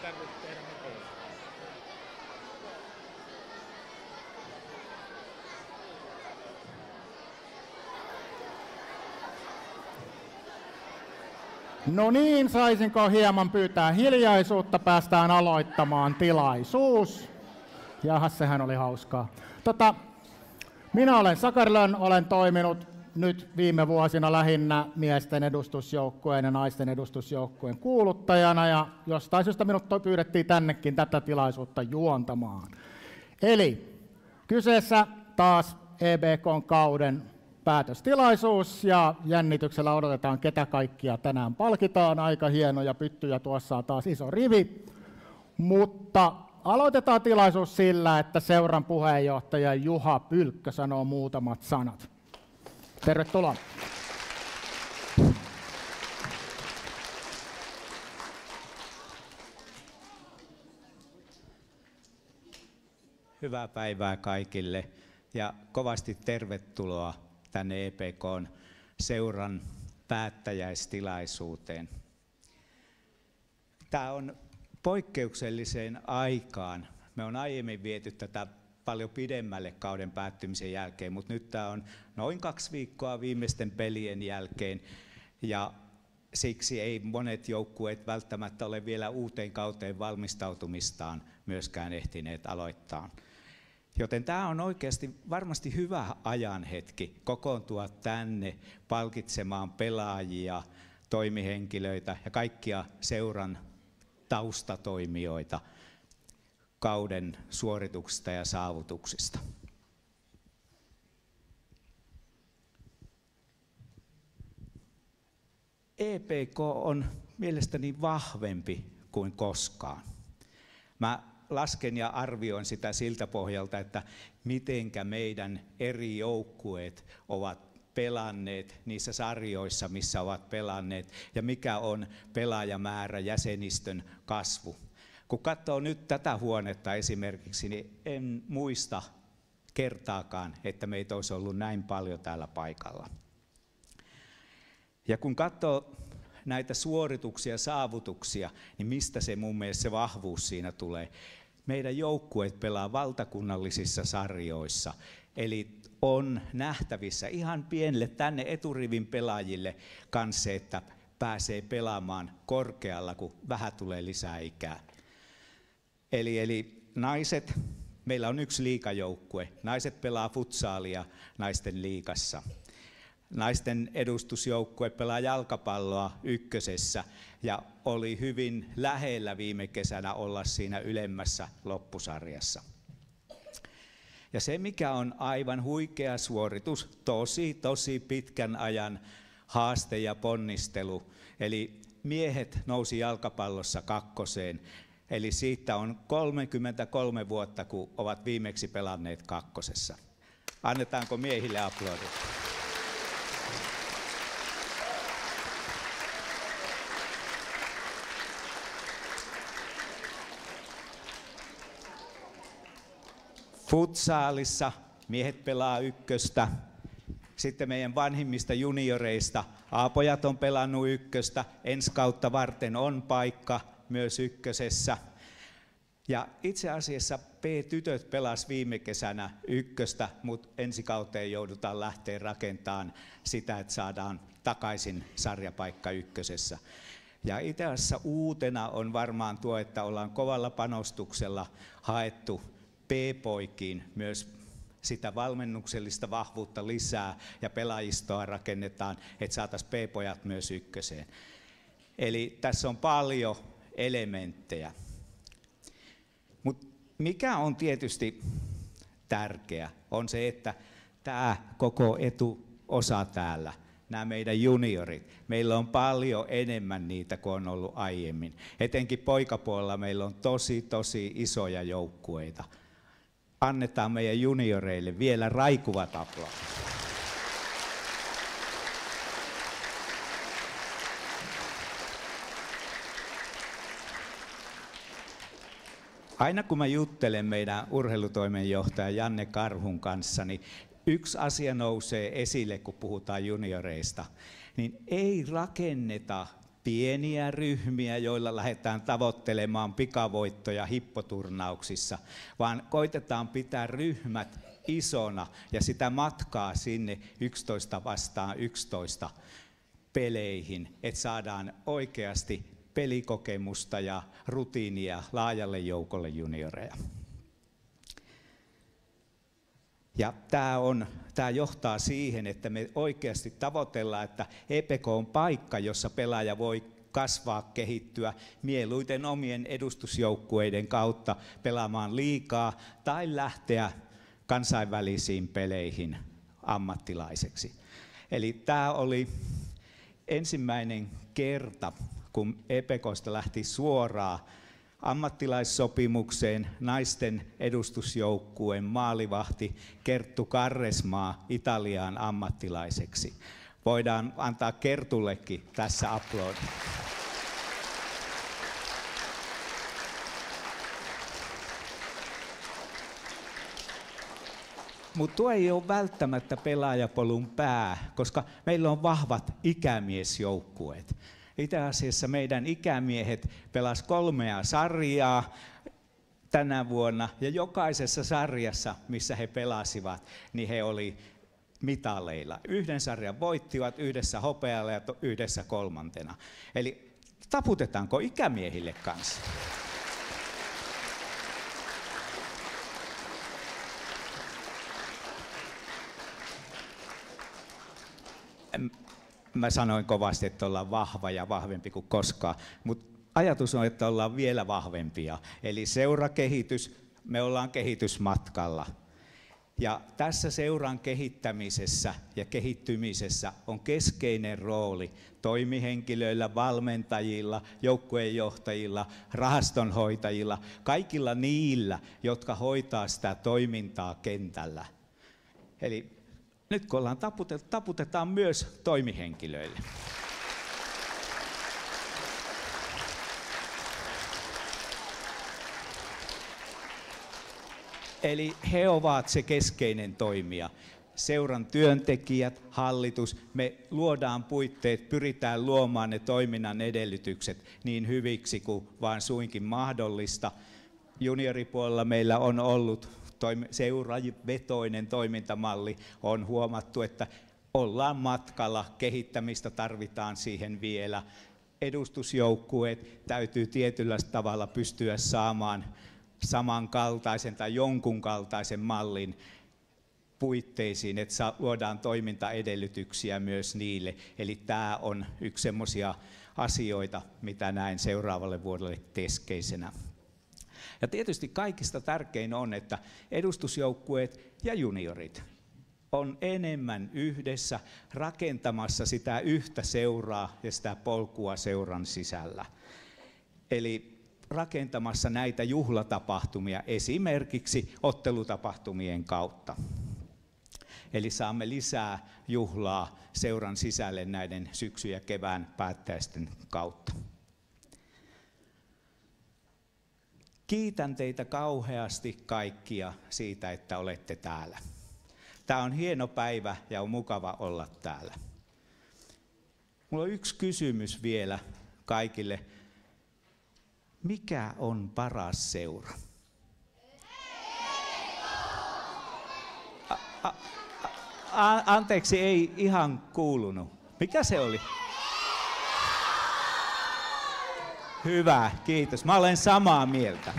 tarvitse tehdä mitään. No niin, saisinko hieman pyytää hiljaisuutta, päästään aloittamaan tilaisuus. Jahas, sehän oli hauskaa. Minä olen Sakarlön, olen toiminut nyt viime vuosina lähinnä miesten edustusjoukkueen ja naisten edustusjoukkueen kuuluttajana, ja jostain syystä minut pyydettiin tännekin tätä tilaisuutta juontamaan. Eli kyseessä taas EBK:n kauden päätöstilaisuus, ja jännityksellä odotetaan, ketä kaikkia tänään palkitaan. Aika hienoja pyttyjä, tuossa on taas iso rivi. Mutta aloitetaan tilaisuus sillä, että seuran puheenjohtaja Juha Pylkkö sanoo muutamat sanat. Tervetuloa. Hyvää päivää kaikille ja kovasti tervetuloa tänne EPK:n seuran päättäjäistilaisuuteen. Tämä on poikkeukselliseen aikaan. Me on aiemmin viety tätä paljon pidemmälle kauden päättymisen jälkeen, mutta nyt tämä on noin 2 viikkoa viimeisten pelien jälkeen, ja siksi ei monet joukkueet välttämättä ole vielä uuteen kauteen valmistautumistaan myöskään ehtineet aloittaa. Joten tämä on oikeasti varmasti hyvä ajanhetki kokoontua tänne palkitsemaan pelaajia, toimihenkilöitä ja kaikkia seuran taustatoimijoita kauden suorituksista ja saavutuksista. EPK on mielestäni vahvempi kuin koskaan. Mä lasken ja arvioin sitä siltä pohjalta, että mitenkä meidän eri joukkueet ovat pelanneet niissä sarjoissa, missä ovat pelanneet, ja mikä on pelaajamäärä, jäsenistön kasvu. Kun katsoo nyt tätä huonetta esimerkiksi, niin en muista kertaakaan, että meitä olisi ollut näin paljon täällä paikalla. Ja kun katsoo näitä suorituksia ja saavutuksia, niin mistä se mun mielestä se vahvuus siinä tulee? Meidän joukkueet pelaa valtakunnallisissa sarjoissa, eli on nähtävissä ihan pienille tänne eturivin pelaajille kanssa, että pääsee pelaamaan korkealla, kun vähän tulee lisää ikää. Eli naiset, meillä on 1 liigajoukkue, naiset pelaa futsaalia naisten liigassa. Naisten edustusjoukkue pelaa jalkapalloa 1. ja oli hyvin lähellä viime kesänä olla siinä ylemmässä loppusarjassa. Ja se, mikä on aivan huikea suoritus, tosi pitkän ajan haaste ja ponnistelu, eli miehet nousi jalkapallossa 2. Eli siitä on 33 vuotta, kun ovat viimeksi pelanneet 2. Annetaanko miehille aplodit? Futsaalissa miehet pelaa 1. Sitten meidän vanhimmista junioreista A-pojat on pelannut 1. Ensi kautta varten on paikka myös 1. Ja itse asiassa B-tytöt pelas viime kesänä 1, mutta ensi kauteen joudutaan lähteä rakentamaan sitä, että saadaan takaisin sarjapaikka 1. Ja itse asiassa uutena on varmaan tuo, että ollaan kovalla panostuksella haettu B-poikiin myös sitä valmennuksellista vahvuutta lisää ja pelaajistoa rakennetaan, että saataisiin B-pojat myös 1. Eli tässä on paljon elementtejä. Mutta mikä on tietysti tärkeä, on se, että tämä koko etuosa täällä, nämä meidän juniorit, meillä on paljon enemmän niitä kuin on ollut aiemmin. Etenkin poikapuolella meillä on tosi isoja joukkueita. Annetaan meidän junioreille vielä raikuvat aplodit. Aina kun mä juttelen meidän urheilutoimenjohtaja Janne Karhun kanssa, niin yksi asia nousee esille, kun puhutaan junioreista, niin ei rakenneta pieniä ryhmiä, joilla lähdetään tavoittelemaan pikavoittoja hippoturnauksissa, vaan koitetaan pitää ryhmät isona ja sitä matkaa sinne 11 vastaan 11 peleihin, että saadaan oikeasti pelikokemusta ja rutiinia laajalle joukolle junioreja. Ja tämä johtaa siihen, että me oikeasti tavoitellaan, että EPK on paikka, jossa pelaaja voi kasvaa, kehittyä mieluiten omien edustusjoukkueiden kautta pelaamaan liigaa tai lähteä kansainvälisiin peleihin ammattilaiseksi. Eli tämä oli ensimmäinen kerta, kun EPK:sta lähti suoraan ammattilaissopimukseen naisten edustusjoukkueen maalivahti Kerttu Karresmaa Italiaan ammattilaiseksi. Voidaan antaa Kertullekin tässä aplodi. Mutta tuo ei ole välttämättä pelaajapolun pää, koska meillä on vahvat ikämiesjoukkueet. Itse asiassa meidän ikämiehet pelasivat 3 sarjaa tänä vuonna, ja jokaisessa sarjassa, missä he pelasivat, niin he oli mitaleilla. 1 sarjan voittivat, 1 hopealla ja 1 kolmantena. Eli taputetaanko ikämiehille kanssa? Mä sanoin kovasti, että ollaan vahva ja vahvempi kuin koskaan, mutta ajatus on, että ollaan vielä vahvempia. Eli seurakehitys, me ollaan kehitysmatkalla. Ja tässä seuran kehittämisessä ja kehittymisessä on keskeinen rooli toimihenkilöillä, valmentajilla, joukkueenjohtajilla, rahastonhoitajilla, kaikilla niillä, jotka hoitaa sitä toimintaa kentällä. Eli nyt kun ollaan taputetaan myös toimihenkilöille. Eli he ovat se keskeinen toimija. Seuran työntekijät, hallitus, me luodaan puitteet, pyritään luomaan ne toiminnan edellytykset niin hyviksi kuin vaan suinkin mahdollista. Junioripuolella meillä on ollut seurajavetoinen toimintamalli, on huomattu, että ollaan matkalla, kehittämistä tarvitaan siihen vielä. Edustusjoukkueet täytyy tietyllä tavalla pystyä saamaan samankaltaisen tai jonkun kaltaisen mallin puitteisiin, että luodaan toimintaedellytyksiä myös niille. Eli tämä on yksi semmoisia asioita, mitä näen seuraavalle vuodelle keskeisenä. Ja tietysti kaikista tärkein on, että edustusjoukkueet ja juniorit on enemmän yhdessä rakentamassa sitä yhtä seuraa ja sitä polkua seuran sisällä. Eli rakentamassa näitä juhlatapahtumia esimerkiksi ottelutapahtumien kautta. Eli saamme lisää juhlaa seuran sisälle näiden syksy- ja kevään päättäjäisten kautta. Kiitän teitä kauheasti kaikkia siitä, että olette täällä. Tämä on hieno päivä ja on mukava olla täällä. Minulla on yksi kysymys vielä kaikille. Mikä on paras seura? Anteeksi, ei ihan kuulunut. Mikä se oli? Hyvä, kiitos. Mä olen samaa mieltä.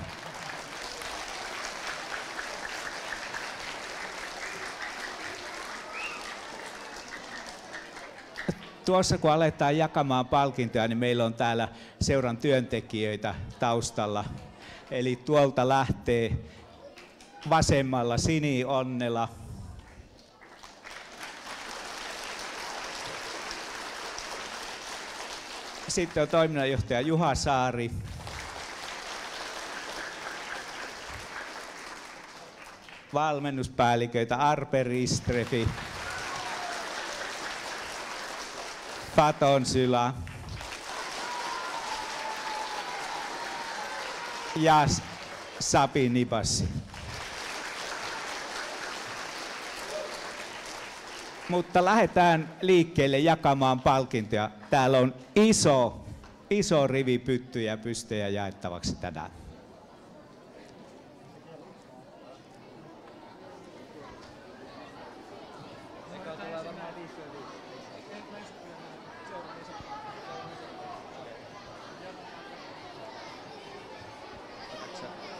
Tuossa kun aletaan jakamaan palkintoja, niin meillä on täällä seuran työntekijöitä taustalla. Eli tuolta lähtee vasemmalla Sini Onnela. Sitten on toiminnanjohtaja Juha Saari. Valmennuspäälliköitä Arpe Ristrefi. Paton Syla. Ja Sapi Nipassi. Mutta lähdetään liikkeelle jakamaan palkintoja. Täällä on iso iso rivi pyttyjä pystejä jaettavaksi tänään.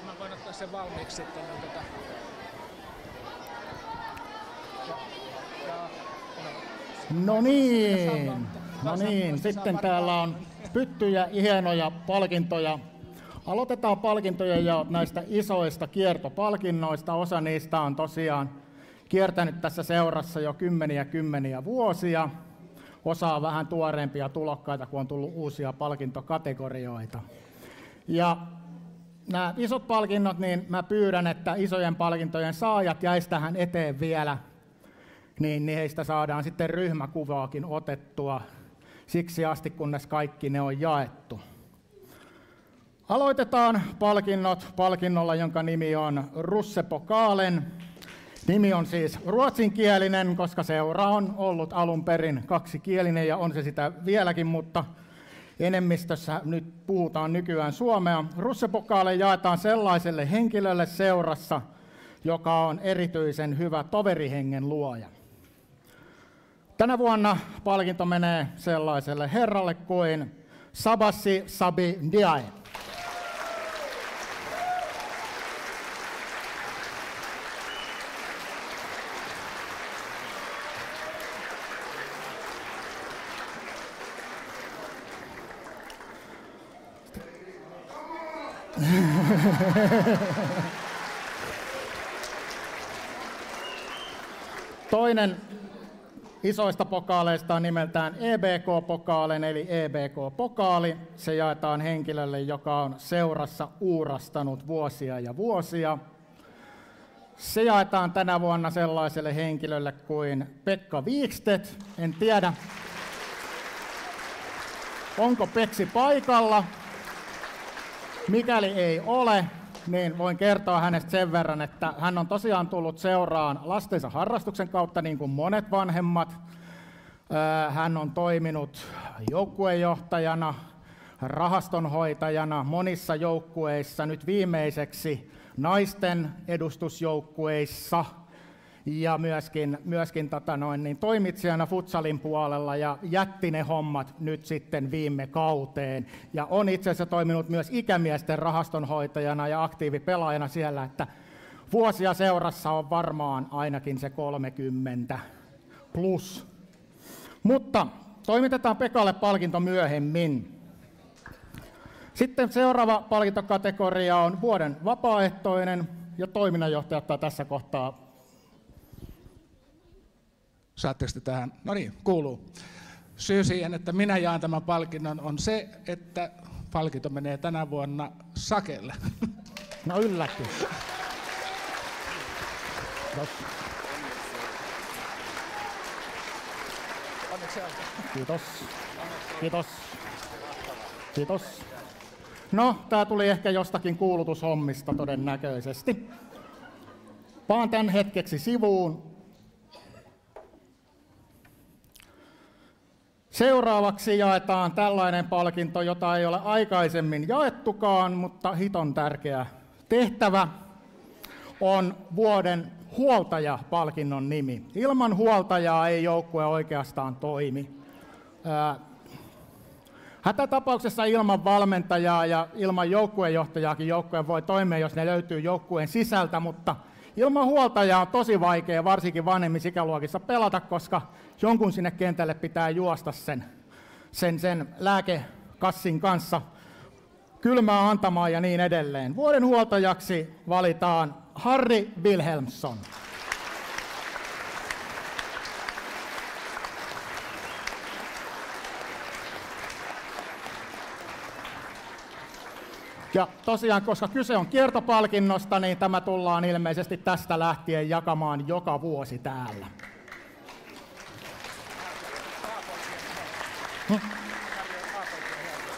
Mä voin ottaa sen valmiiksi sitten. No niin, sitten täällä on pyttyjä, hienoja palkintoja. Aloitetaan palkintojen ja näistä isoista kiertopalkinnoista. Osa niistä on tosiaan kiertänyt tässä seurassa jo kymmeniä vuosia. Osa on vähän tuoreempia tulokkaita, kun on tullut uusia palkintokategorioita. Ja nämä isot palkinnot, niin mä pyydän, että isojen palkintojen saajat jäisi tähän eteen vielä, niin heistä saadaan sitten ryhmäkuvaakin otettua siksi asti, kunnes kaikki ne on jaettu. Aloitetaan palkinnolla, jonka nimi on Russepokalen. Nimi on siis ruotsinkielinen, koska seura on ollut alun perin kaksikielinen ja on se sitä vieläkin, mutta enemmistössä nyt puhutaan nykyään suomea. Russepokale jaetaan sellaiselle henkilölle seurassa, joka on erityisen hyvä toverihengen luoja. Tänä vuonna palkinto menee sellaiselle herralle kuin Sabassi Sabi Ndiaye. Toinen isoista pokaaleista on nimeltään EBK-pokaalen eli EBK-pokaali. Se jaetaan henkilölle, joka on seurassa uurastanut vuosia ja vuosia. Se jaetaan tänä vuonna sellaiselle henkilölle kuin Pekka Wikstedt. En tiedä, onko Peksi paikalla. Mikäli ei ole, niin voin kertoa hänestä sen verran, että hän on tosiaan tullut seuraan lastensa harrastuksen kautta, niin kuin monet vanhemmat. Hän on toiminut joukkuejohtajana, rahastonhoitajana monissa joukkueissa, nyt viimeiseksi naisten edustusjoukkueissa ja myöskin toimitsijana futsalin puolella ja jätti ne hommat nyt sitten viime kauteen. Ja on itse asiassa toiminut myös ikämiesten rahastonhoitajana ja aktiivipelaajana siellä, että vuosia seurassa on varmaan ainakin se 30 plus. Mutta toimitetaan Pekalle palkinto myöhemmin. Sitten seuraava palkintokategoria on vuoden vapaaehtoinen ja toiminnanjohtaja ottaa tässä kohtaa. Saatteko te tähän? No niin, kuuluu. Syy siihen, että minä jaan tämän palkinnon, on se, että palkinto menee tänä vuonna Sakelle. No yllätty. Kiitos. No, tää tuli ehkä jostakin kuulutushommista todennäköisesti. Vaan tän hetkeksi sivuun. Seuraavaksi jaetaan tällainen palkinto, jota ei ole aikaisemmin jaettukaan, mutta hiton tärkeä tehtävä on vuoden huoltaja-palkinnon nimi. Ilman huoltajaa ei joukkue oikeastaan toimi. Hätätapauksessa ilman valmentajaa ja ilman joukkuejohtajaakin joukkue voi toimia, jos ne löytyy joukkueen sisältä, mutta ilman huoltajaa on tosi vaikea, varsinkin vanhemmissa ikäluokissa pelata, koska jonkun sinne kentälle pitää juosta sen lääkekassin kanssa kylmää antamaan ja niin edelleen. Vuoden huoltajaksi valitaan Harry Wilhelmsson. Ja tosiaan, koska kyse on kiertopalkinnosta, niin tämä tullaan ilmeisesti tästä lähtien jakamaan joka vuosi täällä.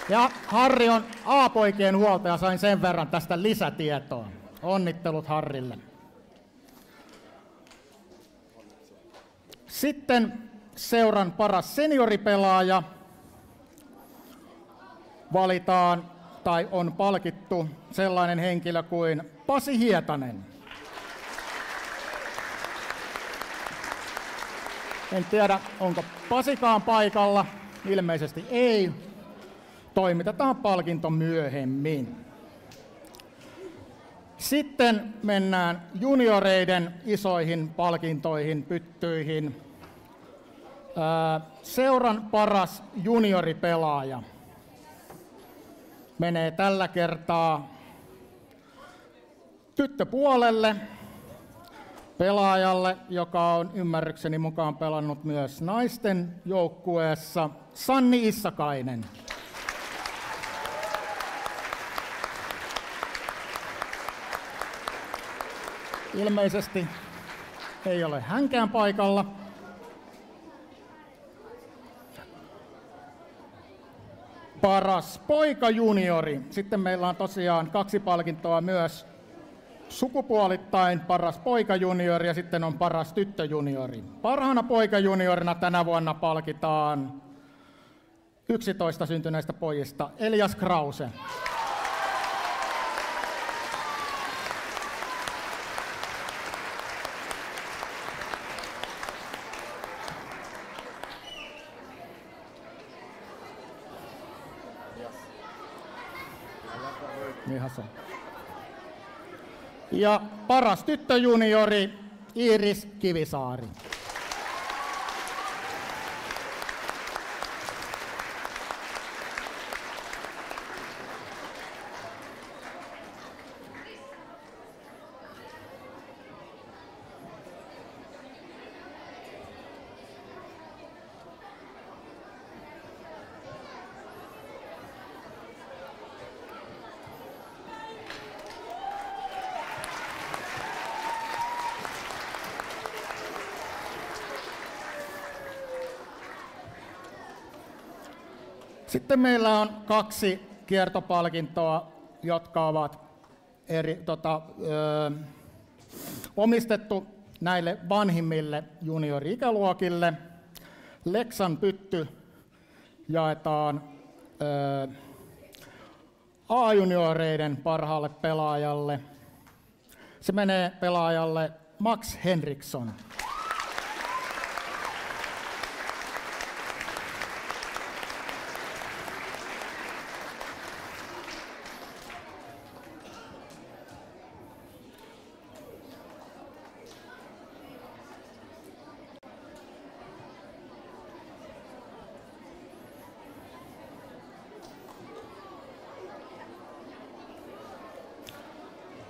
Ja Harri on A-poikien huoltaja, sain sen verran tästä lisätietoa. Onnittelut Harrille. Sitten seuran paras senioripelaaja. valitaan tai on palkittu sellainen henkilö kuin Pasi Hietanen. En tiedä, onko Pasikaan paikalla. Ilmeisesti ei. Toimitetaan palkinto myöhemmin. Sitten mennään junioreiden isoihin palkintoihin, pyttyihin. Seuran paras junioripelaaja menee tällä kertaa tyttöpuolelle pelaajalle, joka on ymmärrykseni mukaan pelannut myös naisten joukkueessa, Sanni Issakainen. Ilmeisesti ei ole hänkään paikalla. Paras poika juniori. Sitten meillä on tosiaan 2 palkintoa myös sukupuolittain, paras poika juniori ja sitten on paras tyttö juniori. Parhaana poika juniorina tänä vuonna palkitaan 11 syntyneistä pojista Elias Krause. Ja paras tyttöjuniori Iiris Kivisaari. Sitten meillä on 2 kiertopalkintoa, jotka ovat omistettu näille vanhimmille juniori-ikäluokille. Leksan pytty jaetaan A-junioreiden parhaalle pelaajalle. Se menee pelaajalle Max Henriksson.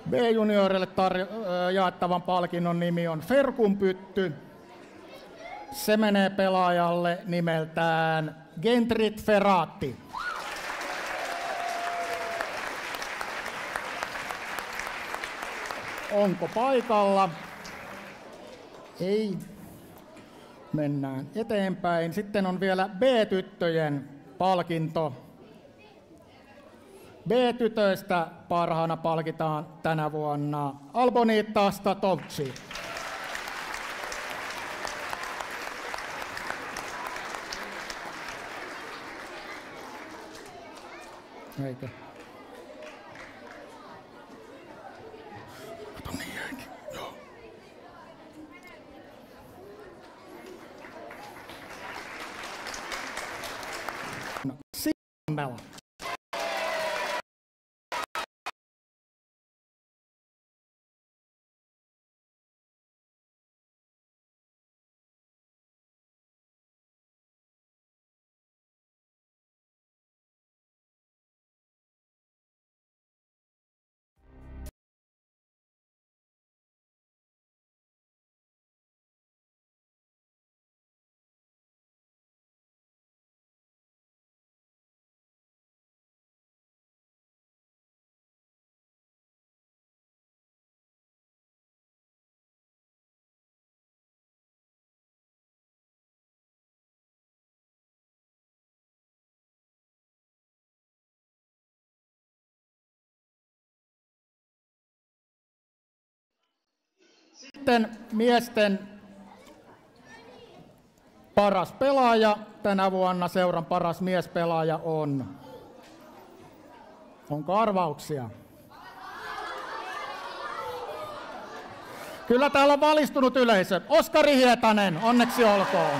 B-juniorille jaettavan palkinnon nimi on Ferkun pytty. Se menee pelaajalle nimeltään Gentrit Ferratti. Onko paikalla? Ei. Mennään eteenpäin. Sitten on vielä B-tyttöjen palkinto. B-tytöistä parhaana palkitaan tänä vuonna Albonita Statovci. Eikö? Kato niin jäikin. Joo. No, Simmela. Sitten miesten paras pelaaja tänä vuonna, seuran paras miespelaaja on Onko arvauksia? Kyllä täällä on valistunut yleisö. Oskari Hietanen, onneksi olkoon.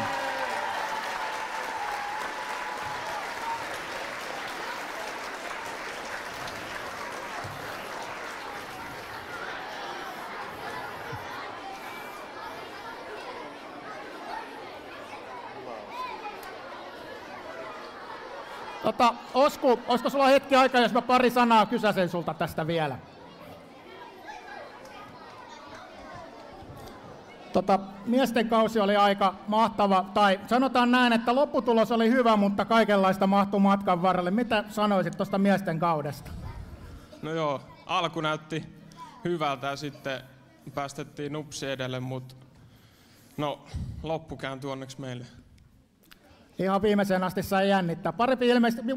Osku, olisiko sulla hetki aikaa, jos mä pari sanaa kysäsen sulta tästä vielä? Miesten kausi oli aika mahtava, tai sanotaan näin, että lopputulos oli hyvä, mutta kaikenlaista mahtui matkan varrelle. Mitä sanoisit tuosta miesten kaudesta? No joo, alku näytti hyvältä ja sitten päästettiin nupsi edelle, mutta no, loppu kääntyi onneksi meille. Ihan viimeiseen asti sai jännittää. Parempi ilmeisesti,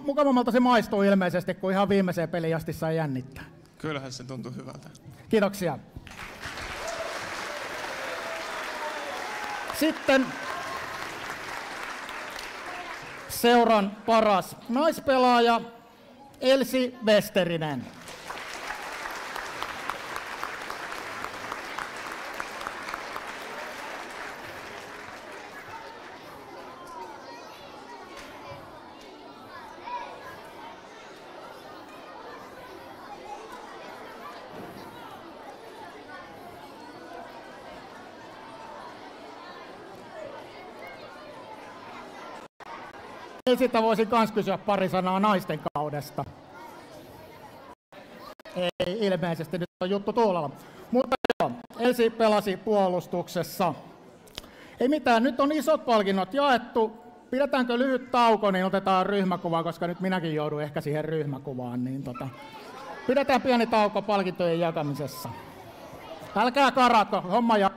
mukavammalta se maistuu ilmeisesti, kuin ihan viimeiseen peliin asti sai jännittää. Kyllähän se tuntui hyvältä. Kiitoksia. Sitten seuran paras naispelaaja Elsi Westerinen. Elsiltä voisin myös kysyä pari sanaa naisten kaudesta. Ei ilmeisesti, nyt on juttu tuulella. Mutta joo, Elsi pelasi puolustuksessa. Ei mitään, nyt on isot palkinnot jaettu. Pidetäänkö lyhyt tauko, niin otetaan ryhmäkuva, koska nyt minäkin joudun ehkä siihen ryhmäkuvaan. Niin pidetään pieni tauko palkintojen jakamisessa. Älkää karatko, homma ja...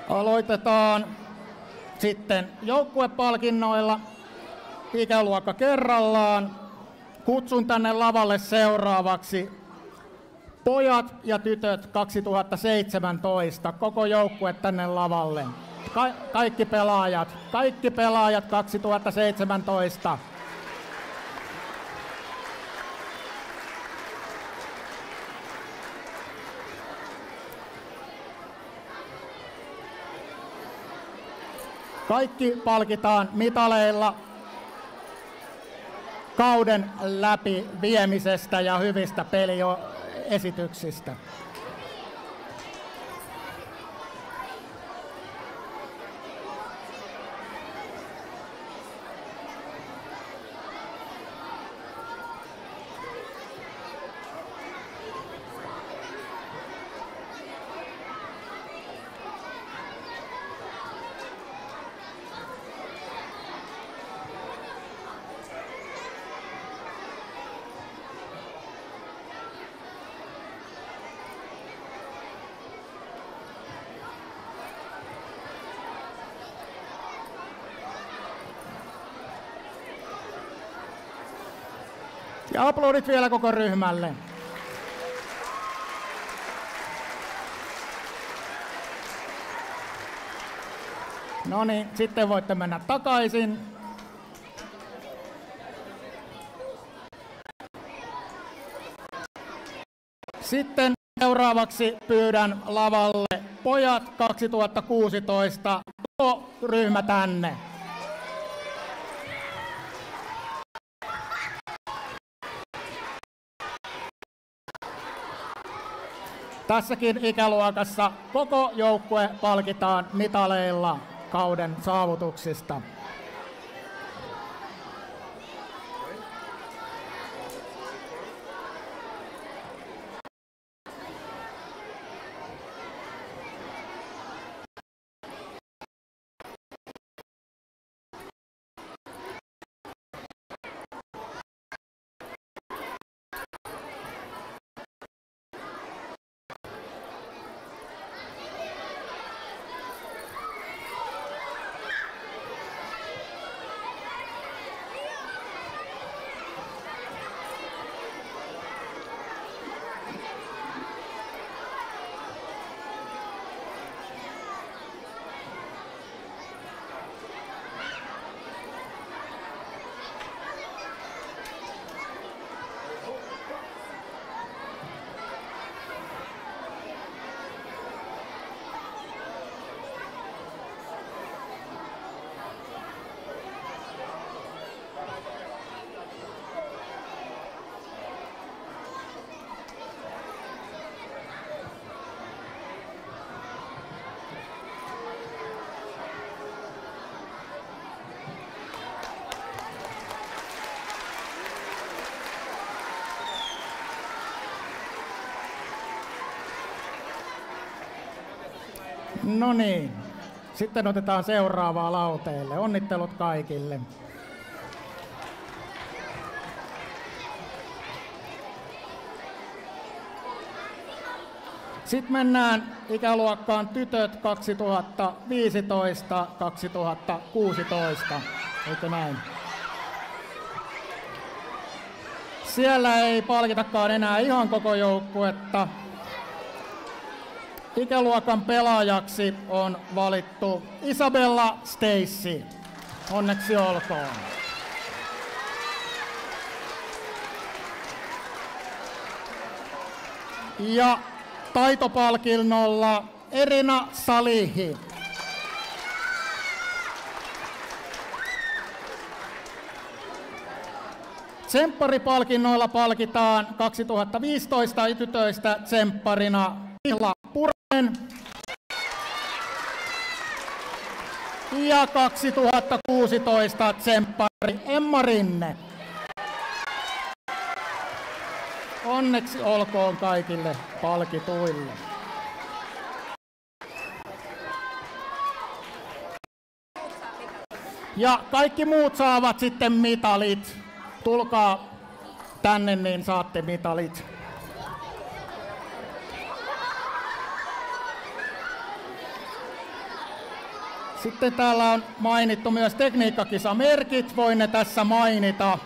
Aloitetaan sitten joukkuepalkinnoilla, ikäluokka kerrallaan. Kutsun tänne lavalle seuraavaksi pojat ja tytöt 2017, koko joukkue tänne lavalle. Kaikki pelaajat 2017. Kaikki palkitaan mitaleilla kauden läpi viemisestä ja hyvistä peliesityksistä. Ja aplodit vielä koko ryhmälle. No niin, sitten voitte mennä takaisin. Sitten seuraavaksi pyydän lavalle pojat 2016, koko ryhmä tänne. Tässäkin ikäluokassa koko joukkue palkitaan mitaleilla kauden saavutuksista. No niin, sitten otetaan seuraavaa lauteelle. Onnittelut kaikille. Sitten mennään ikäluokkaan tytöt 2015-2016. Eikö näin? Siellä ei palkitakaan enää ihan koko joukkuetta. Ikäluokan pelaajaksi on valittu Isabella Stacy. Onneksi olkoon. Ja taitopalkinnolla Erina Salihi. Tsempparipalkinnoilla palkitaan 2015 tytöistä tsempparina Pihla Puranen ja 2016 tsemppari Emma Rinne. Onneksi olkoon kaikille palkituille. Ja kaikki muut saavat sitten mitalit. Tulkaa tänne, niin saatte mitalit. Sitten täällä on mainittu myös tekniikkakisamerkit. Voin ne tässä mainita.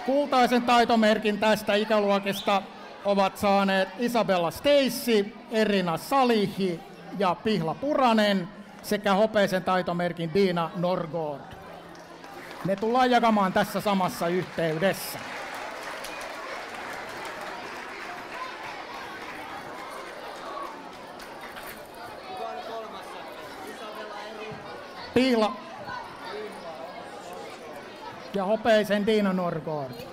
Kultaisen taitomerkin tästä ikäluokista ovat saaneet Isabella Stacy, Erina Salihi ja Pihla Puranen sekä hopeisen taitomerkin Dina Norgård. Ne tullaan jakamaan tässä samassa yhteydessä. Pihla ja hopeisen Dina Norgård.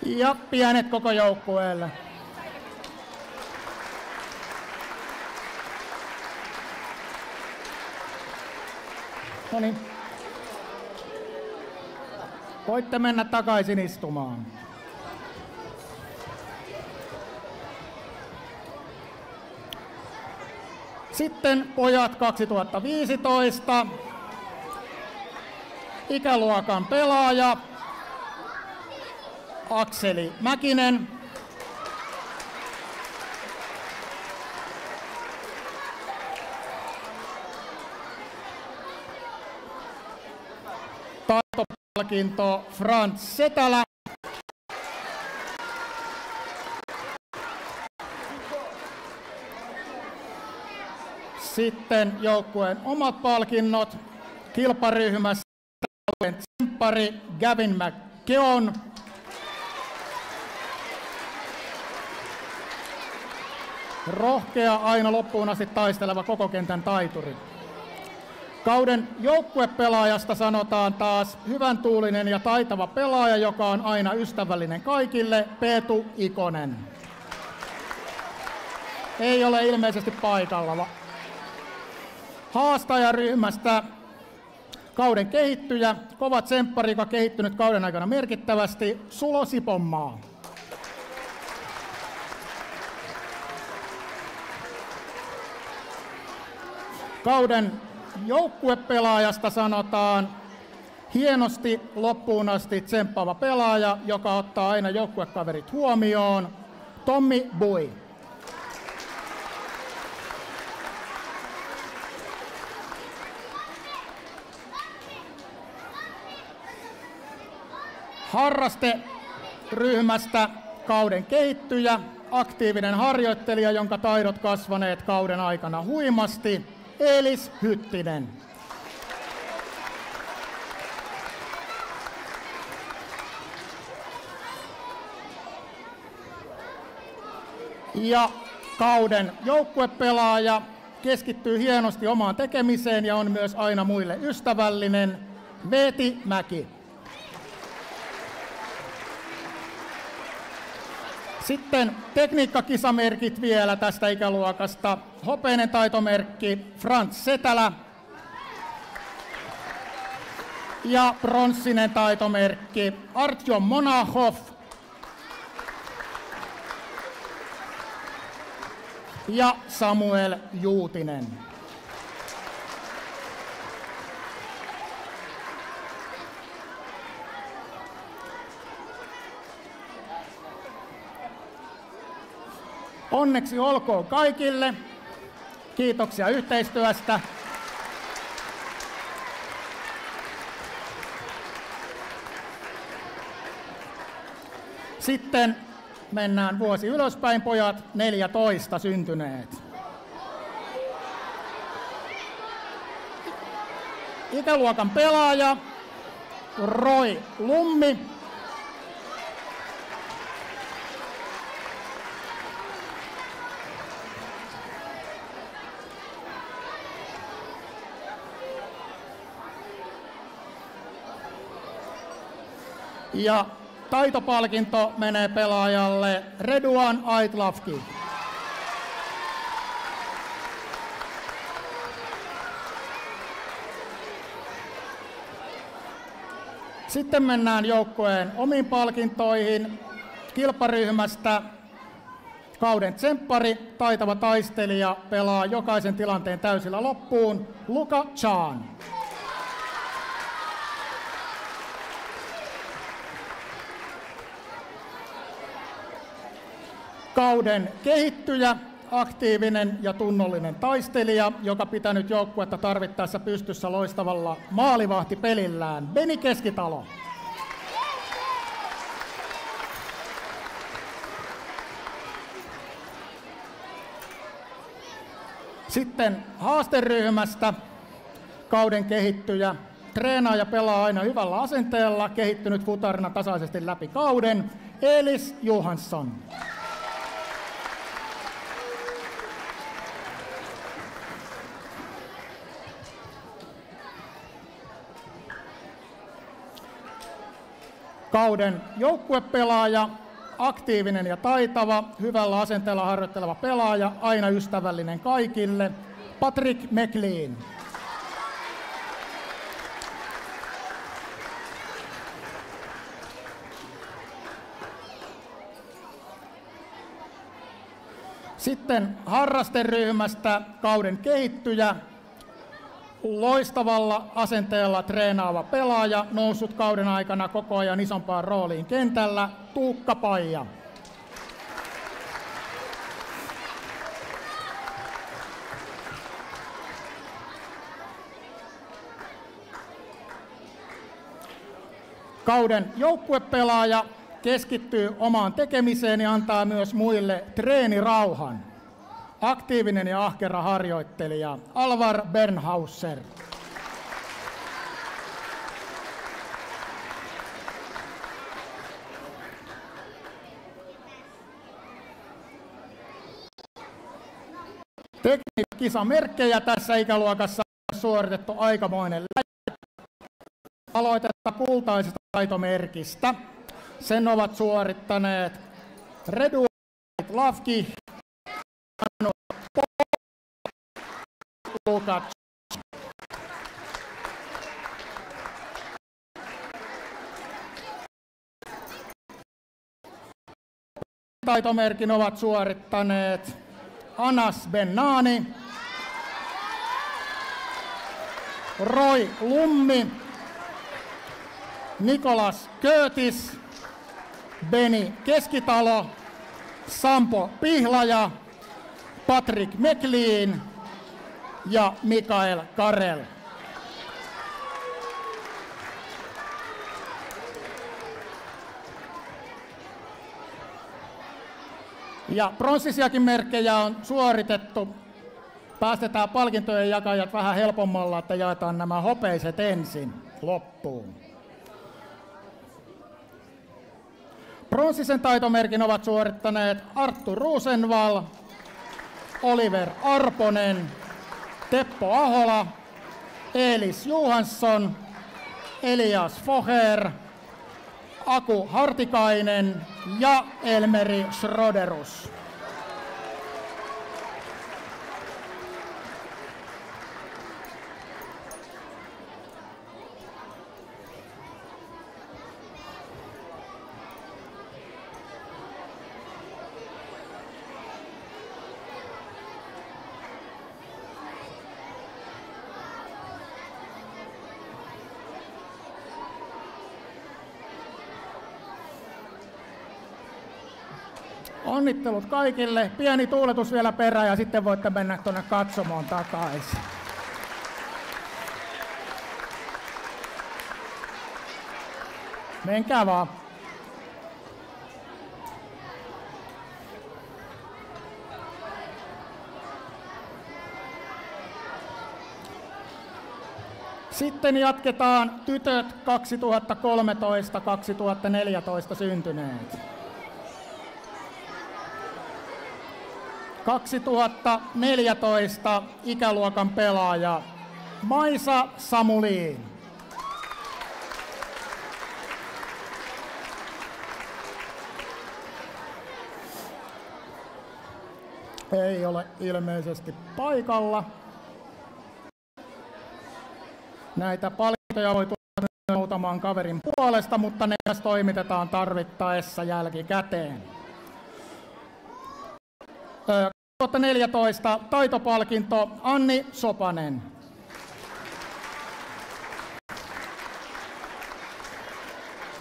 Ja pienet koko joukkueelle. No niin. Voitte mennä takaisin istumaan. Sitten pojat 2015. Ikäluokan pelaaja Akseli Mäkinen. Taitopalkinto Frans Setälä. Sitten joukkueen omat palkinnot. Kilparyhmässä tsemppari Gavin McKeon. Rohkea, aina loppuun asti taisteleva koko kentän taituri. Kauden joukkuepelaajasta sanotaan taas hyvän tuulinen ja taitava pelaaja, joka on aina ystävällinen kaikille, Peetu Ikonen. Ei ole ilmeisesti paikalla. Haastajaryhmästä kauden kehittyjä, kova tsemppari, joka kehittynyt kauden aikana merkittävästi, Sulo Siponmaa. Kauden joukkuepelaajasta sanotaan hienosti loppuun asti tsemppaava pelaaja, joka ottaa aina joukkuekaverit huomioon, Tommi Bui. Harrasteryhmästä kauden kehittyjä, aktiivinen harjoittelija, jonka taidot kasvaneet kauden aikana huimasti, Elis Hyttinen. Ja kauden joukkuepelaaja keskittyy hienosti omaan tekemiseen ja on myös aina muille ystävällinen, Veeti Mäki. Sitten tekniikkakisamerkit vielä tästä ikäluokasta. Hopeinen taitomerkki Frans Setälä. Ja pronssinen taitomerkki Artjom Monahov. Ja Samuel Juutinen. Onneksi olkoon kaikille. Kiitoksia yhteistyöstä. Sitten mennään vuosi ylöspäin, pojat 14 syntyneet. Ikäluokan pelaaja Roy Lummi. Ja taitopalkinto menee pelaajalle Reduan Aitlavki. Sitten mennään joukkueen omiin palkintoihin. Kilparyhmästä kauden tsemppari, taitava taistelija, pelaa jokaisen tilanteen täysillä loppuun, Luka Chan. Kauden kehittyjä, aktiivinen ja tunnollinen taistelija, joka pitänyt joukkuetta tarvittaessa pystyssä loistavalla maalivahtipelillään, Beni Keskitalo. Sitten haasteryhmästä kauden kehittyjä, treenaa ja pelaa aina hyvällä asenteella, kehittynyt futarina tasaisesti läpi kauden, Elis Johansson. Kauden joukkuepelaaja, aktiivinen ja taitava, hyvällä asenteella harjoitteleva pelaaja, aina ystävällinen kaikille, Patrick McLean. Sitten harrasteryhmästä kauden kehittyjä, loistavalla asenteella treenaava pelaaja, noussut kauden aikana koko ajan isompaan rooliin kentällä, Tuukka Paija. Kauden joukkuepelaaja keskittyy omaan tekemiseen ja antaa myös muille treenirauhan. Aktiivinen ja ahkera harjoittelija Alvar Bernhauser. Tekniikkisamerkkejä tässä ikäluokassa on suoritettu aikamoinen läjä. Aloitetta kultaisesta taitomerkistä. Sen ovat suorittaneet Redu Lavki, Lukac. Taitomerkin ovat suorittaneet Anas Bennani, Roy Lummi, Nikolas Kötis, Beni Keskitalo, Sampo Pihlaja, Patrick McLean ja Mikael Karel. Ja pronssisiakin merkkejä on suoritettu. Päästetään palkintojen jakajat vähän helpommalla, että jaetaan nämä hopeiset ensin loppuun. Pronssisen taitomerkin ovat suorittaneet Arttu Rosenvall, Oliver Arponen, Teppo Ahola, Elis Johansson, Elias Foher, Aku Hartikainen ja Elmeri Schroderus. Onnittelut kaikille. Pieni tuuletus vielä perään ja sitten voitte mennä tuonne katsomoon takaisin. Menkää vaan. Sitten jatketaan tytöt 2013-2014 syntyneet. 2014 ikäluokan pelaaja Maisa Samuliin. Ei ole ilmeisesti paikalla. Näitä palkintoja voi tulla muutaman kaverin puolesta, mutta ne toimitetaan tarvittaessa jälkikäteen. 2014 taitopalkinto Anni Sopanen.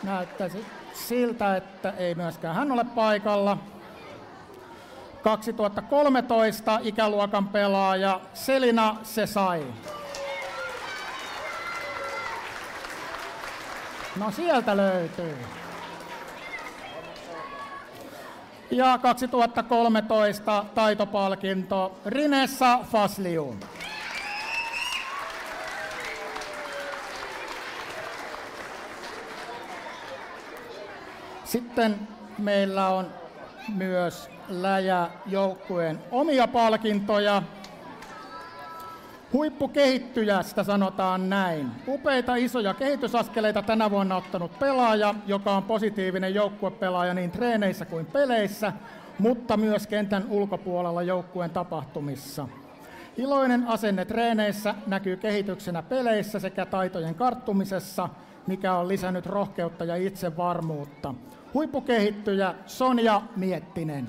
Näyttäisi siltä, että ei myöskään hän ole paikalla. 2013 ikäluokan pelaaja Selina Sesai. No sieltä löytyy. Ja 2013 taitopalkinto Rinessa Fasliu. Sitten meillä on myös läjäjoukkueen omia palkintoja. Huippukehittyjästä sanotaan näin. Upeita isoja kehitysaskeleita tänä vuonna ottanut pelaaja, joka on positiivinen joukkuepelaaja niin treeneissä kuin peleissä, mutta myös kentän ulkopuolella joukkueen tapahtumissa. Iloinen asenne treeneissä näkyy kehityksenä peleissä sekä taitojen karttumisessa, mikä on lisännyt rohkeutta ja itsevarmuutta. Huippukehittyjä Sonja Miettinen.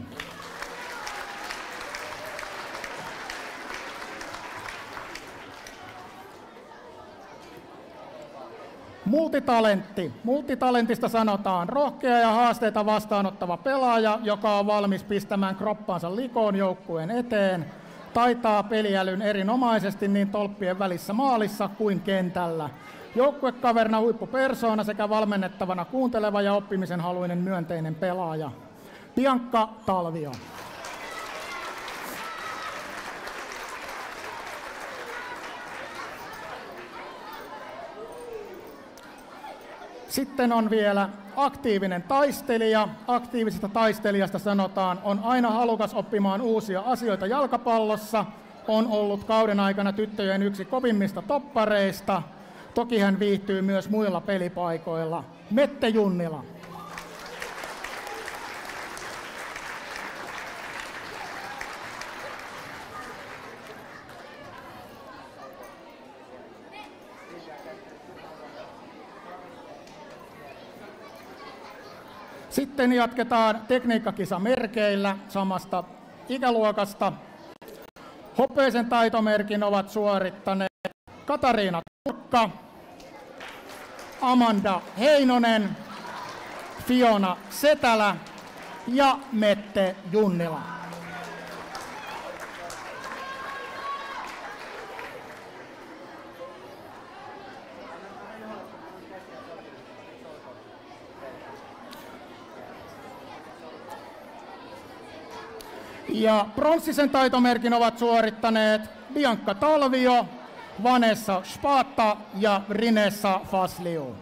Multitalentti. Multitalentista sanotaan rohkea ja haasteita vastaanottava pelaaja, joka on valmis pistämään kroppaansa likoon joukkueen eteen, taitaa peliälyn erinomaisesti niin tolppien välissä maalissa kuin kentällä. Joukkuekaverina huippupersoona sekä valmennettavana kuunteleva ja oppimisen haluinen myönteinen pelaaja. Bianca Talvio. Sitten on vielä aktiivinen taistelija. Aktiivisesta taistelijasta sanotaan, on aina halukas oppimaan uusia asioita jalkapallossa, on ollut kauden aikana tyttöjen yksi kovimmista toppareista. Toki hän viihtyy myös muilla pelipaikoilla. Mette Junnila. Sitten jatketaan tekniikkakisamerkeillä samasta ikäluokasta. Hopeisen taitomerkin ovat suorittaneet Katariina Turkka, Amanda Heinonen, Fiona Setälä ja Mette Junnila. Ja pronssisen taitomerkin ovat suorittaneet Bianca Talvio, Vanessa Spatta ja Rinessa Fasliu.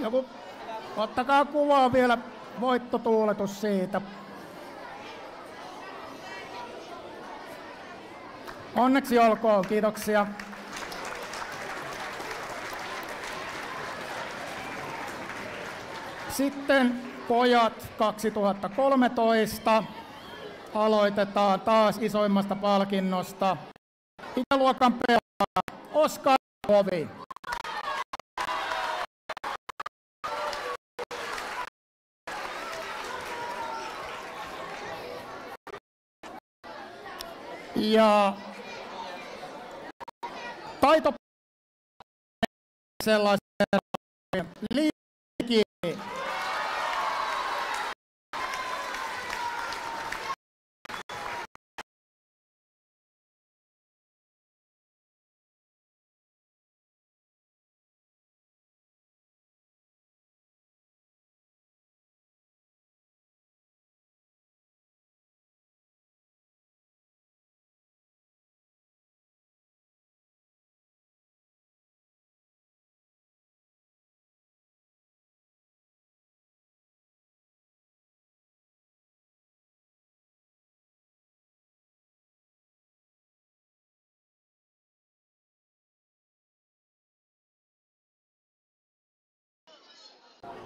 Joku, ottakaa kuvaa vielä, voittotuuletus siitä. Onneksi olkoon, kiitoksia. Sitten pojat 2013. Aloitetaan taas isoimmasta palkinnosta. Ikäluokan pelaaja Oskar Hovi. Ja taito sellaisen liikki.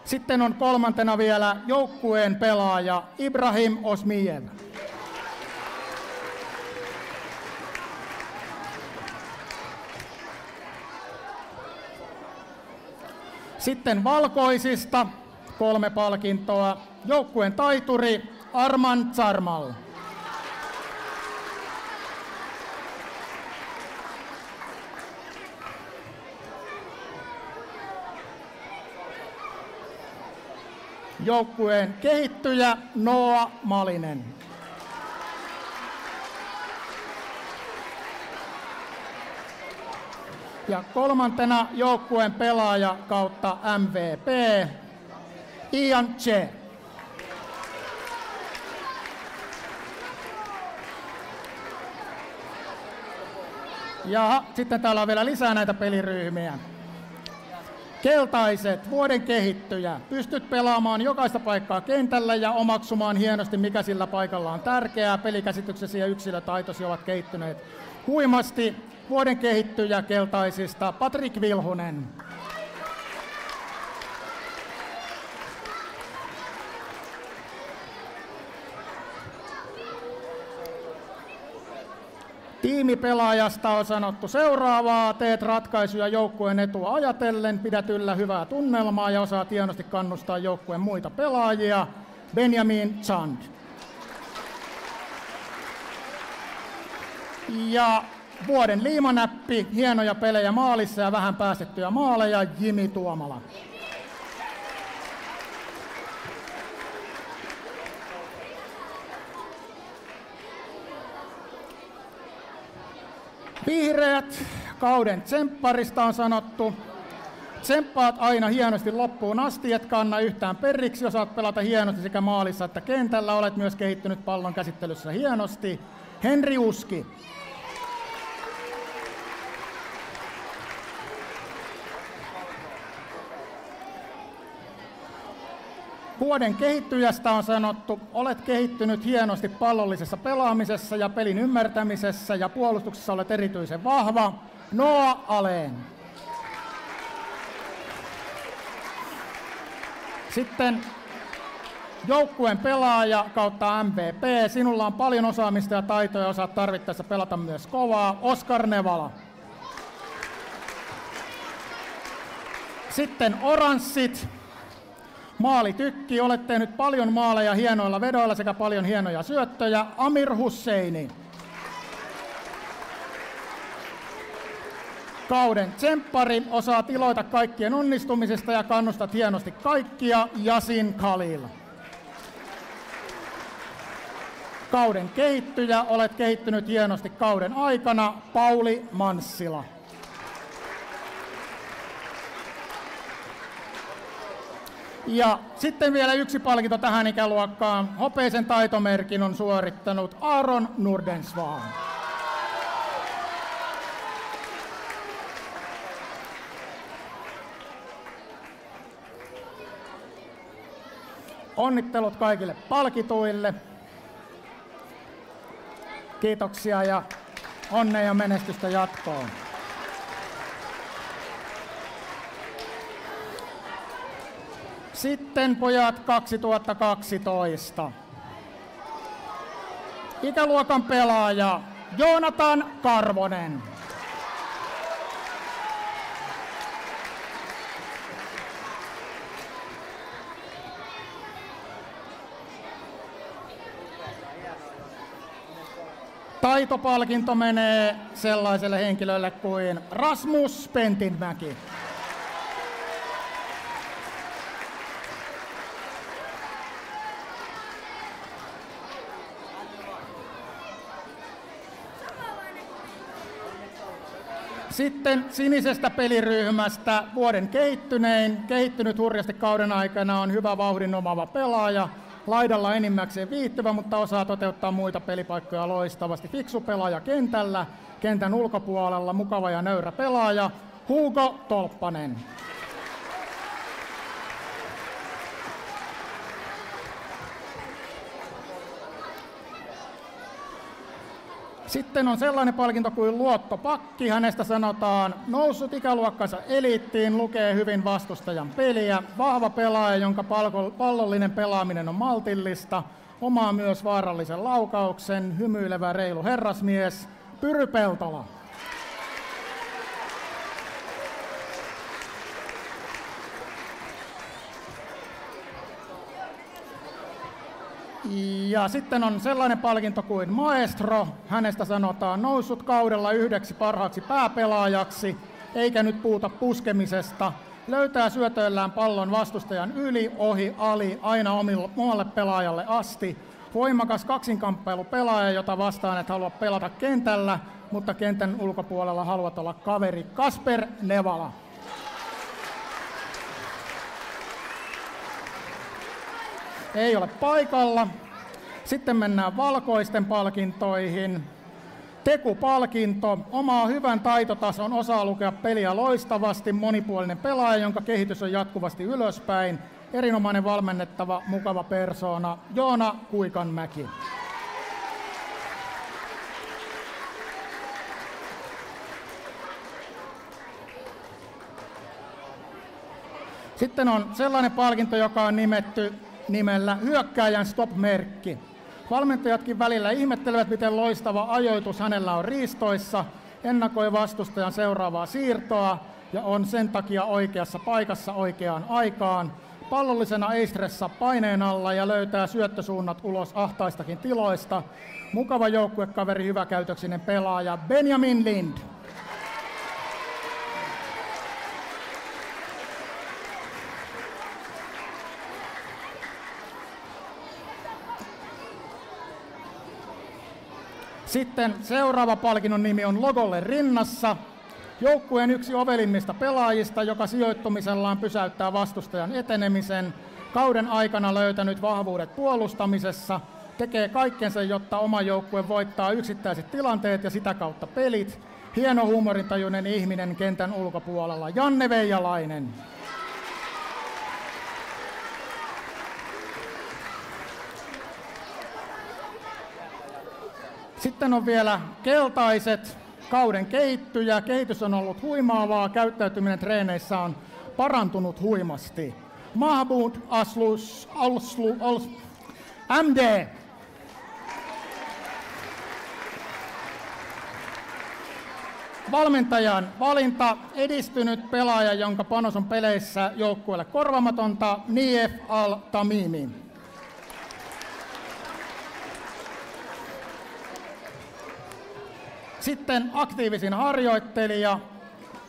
Sitten on kolmantena vielä joukkueen pelaaja Ibrahim Osmiyev. Sitten valkoisista 3 palkintoa. Joukkueen taituri Arman Zarmal. Joukkueen kehittyjä Noa Malinen. Ja kolmantena joukkueen pelaaja kautta MVP Ian Che. Ja sitten täällä on vielä lisää näitä peliryhmiä. Keltaiset, vuoden kehittyjä. Pystyt pelaamaan jokaista paikkaa kentällä ja omaksumaan hienosti, mikä sillä paikalla on tärkeää. Pelikäsityksesi ja yksilötaitosi ovat kehittyneet huimasti. Vuoden kehittyjä keltaisista Patrik Vilhunen. Tiimipelaajasta on sanottu seuraavaa. Teet ratkaisuja joukkueen etua ajatellen, pidät yllä hyvää tunnelmaa ja osaat hienosti kannustaa joukkueen muita pelaajia. Benjamin Chand. Ja vuoden liimanäppi, hienoja pelejä maalissa ja vähän päästettyjä maaleja, Jimi Tuomala. Vihreät, kauden tsempparista on sanottu. Tsemppaat aina hienosti loppuun asti, et kanna yhtään periksi, osaat pelata hienosti sekä maalissa että kentällä. Olet myös kehittynyt pallon käsittelyssä hienosti. Henri Uski. Vuoden kehittyjästä on sanottu, olet kehittynyt hienosti pallollisessa pelaamisessa ja pelin ymmärtämisessä ja puolustuksessa olet erityisen vahva. Noah Aleen. Sitten joukkueen pelaaja kautta MVP. Sinulla on paljon osaamista ja taitoja ja osaat tarvittaessa pelata myös kovaa. Oskar Nevala. Sitten oranssit. Maalitykki, olet tehnyt paljon maaleja hienoilla vedoilla sekä paljon hienoja syöttöjä. Amir Husseini. Kauden tsemppari, osaat iloita kaikkien onnistumisesta ja kannustat hienosti kaikkia. Yasin Khalil. Kauden kehittyjä, olet kehittynyt hienosti kauden aikana. Pauli Manssila. Ja sitten vielä yksi palkinto tähän ikäluokkaan. Hopeisen taitomerkin on suorittanut Aaron Nordensvan. Onnittelut kaikille palkituille. Kiitoksia ja onnea ja menestystä jatkoon. Sitten pojat 2012. Ikäluokan pelaaja Joonatan Karvonen. Taitopalkinto menee sellaiselle henkilölle kuin Rasmus Pentinmäki. Sitten sinisestä peliryhmästä vuoden kehittynyt hurjasti kauden aikana on hyvä vauhdin omaava pelaaja. Laidalla enimmäkseen viihtyvä, mutta osaa toteuttaa muita pelipaikkoja loistavasti. Fiksu pelaaja kentällä, kentän ulkopuolella mukava ja nöyrä pelaaja Hugo Tolppanen. Sitten on sellainen palkinto kuin luottopakki. Hänestä sanotaan noussut ikäluokkansa eliittiin, lukee hyvin vastustajan peliä. Vahva pelaaja, jonka pallollinen pelaaminen on maltillista. Omaa myös vaarallisen laukauksen. Hymyilevä reilu herrasmies. Pyry Peltola. Ja sitten on sellainen palkinto kuin maestro. Hänestä sanotaan noussut kaudella yhdeksi parhaaksi pääpelaajaksi, eikä nyt puhuta puskemisesta. Löytää syötöillään pallon vastustajan yli, ohi, ali, aina omalle pelaajalle asti. Voimakas kaksinkamppailupelaaja, jota vastaan et halua pelata kentällä, mutta kentän ulkopuolella haluat olla kaveri. Kasper Nevala. Ei ole paikalla. Sitten mennään valkoisten palkintoihin. Teku-palkinto. Omaa hyvän taitotason, osaa lukea peliä loistavasti, monipuolinen pelaaja, jonka kehitys on jatkuvasti ylöspäin. Erinomainen valmennettava, mukava persoona, Joona Kuikanmäki. Sitten on sellainen palkinto, joka on nimetty nimellä hyökkääjän stop-merkki. Valmentajatkin välillä ihmettelevät, miten loistava ajoitus hänellä on riistoissa, ennakoi vastustajan seuraavaa siirtoa ja on sen takia oikeassa paikassa oikeaan aikaan. Pallollisena ei stressaa paineen alla ja löytää syöttösuunnat ulos ahtaistakin tiloista. Mukava joukkuekaveri, hyväkäytöksinen pelaaja Benjamin Lind. Sitten seuraava palkinnon nimi on Logolle rinnassa. Joukkueen yksi ovelimmista pelaajista, joka sijoittumisellaan pysäyttää vastustajan etenemisen. Kauden aikana löytänyt vahvuudet puolustamisessa. Tekee kaikkensa, jotta oma joukkue voittaa yksittäiset tilanteet ja sitä kautta pelit. Hieno huumorintajuinen ihminen kentän ulkopuolella. Janne Veijalainen. Sitten on vielä keltaiset, kauden kehittyjä. Kehitys on ollut huimaavaa, käyttäytyminen treeneissä on parantunut huimasti. Mahmoud MD. Valmentajan valinta, edistynyt pelaaja, jonka panos on peleissä joukkueelle korvaamatonta, Nief Al-Tamimi. Sitten aktiivisin harjoittelija.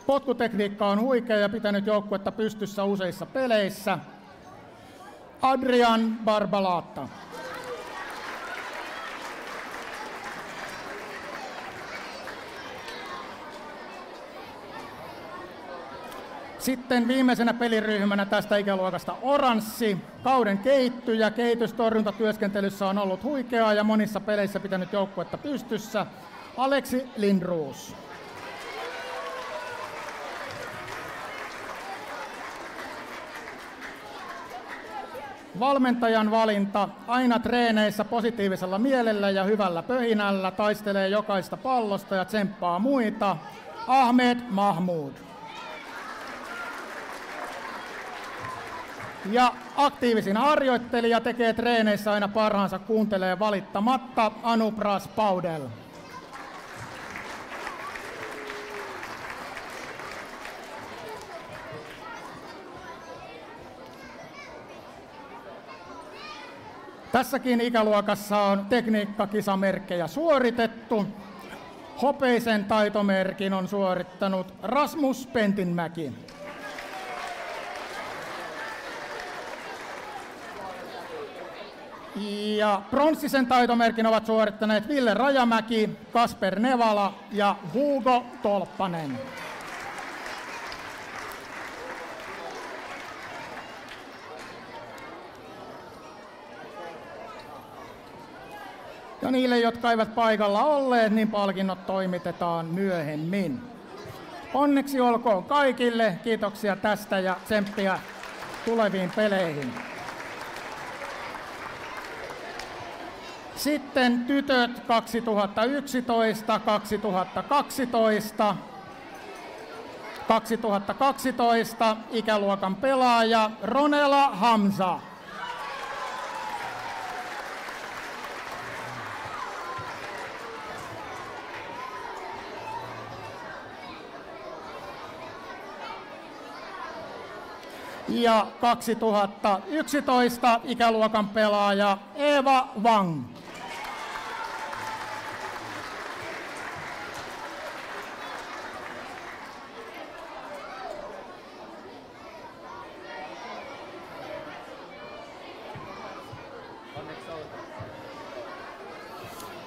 Potkutekniikka on huikea ja pitänyt joukkuetta pystyssä useissa peleissä. Adrian Barbalatta. Sitten viimeisenä peliryhmänä tästä ikäluokasta oranssi. Kauden kehittyjä. Kehitystorjuntatyöskentelyssä on ollut huikeaa ja monissa peleissä pitänyt joukkuetta pystyssä. Aleksi Lindroos. valmentajan valinta, aina treeneissä positiivisella mielellä ja hyvällä pöhinällä, taistelee jokaista pallosta ja tsemppaa muita, Ahmed Mahmoud. Ja aktiivisin harjoittelija, tekee treeneissä aina parhaansa, kuuntelee valittamatta, Anubras Paudel. Tässäkin ikäluokassa on tekniikkakisamerkkejä suoritettu. Hopeisen taitomerkin on suorittanut Rasmus Pentinmäki. Ja pronssisen taitomerkin ovat suorittaneet Ville Rajamäki, Kasper Nevala ja Hugo Tolppanen. Ja niille, jotka eivät paikalla olleet, niin palkinnot toimitetaan myöhemmin. Onneksi olkoon kaikille, kiitoksia tästä ja tsemppiä tuleviin peleihin. Sitten tytöt 2011, 2012. 2012 ikäluokan pelaaja Ronela Hamza. Ja 2011 ikäluokan pelaaja Eva Wang.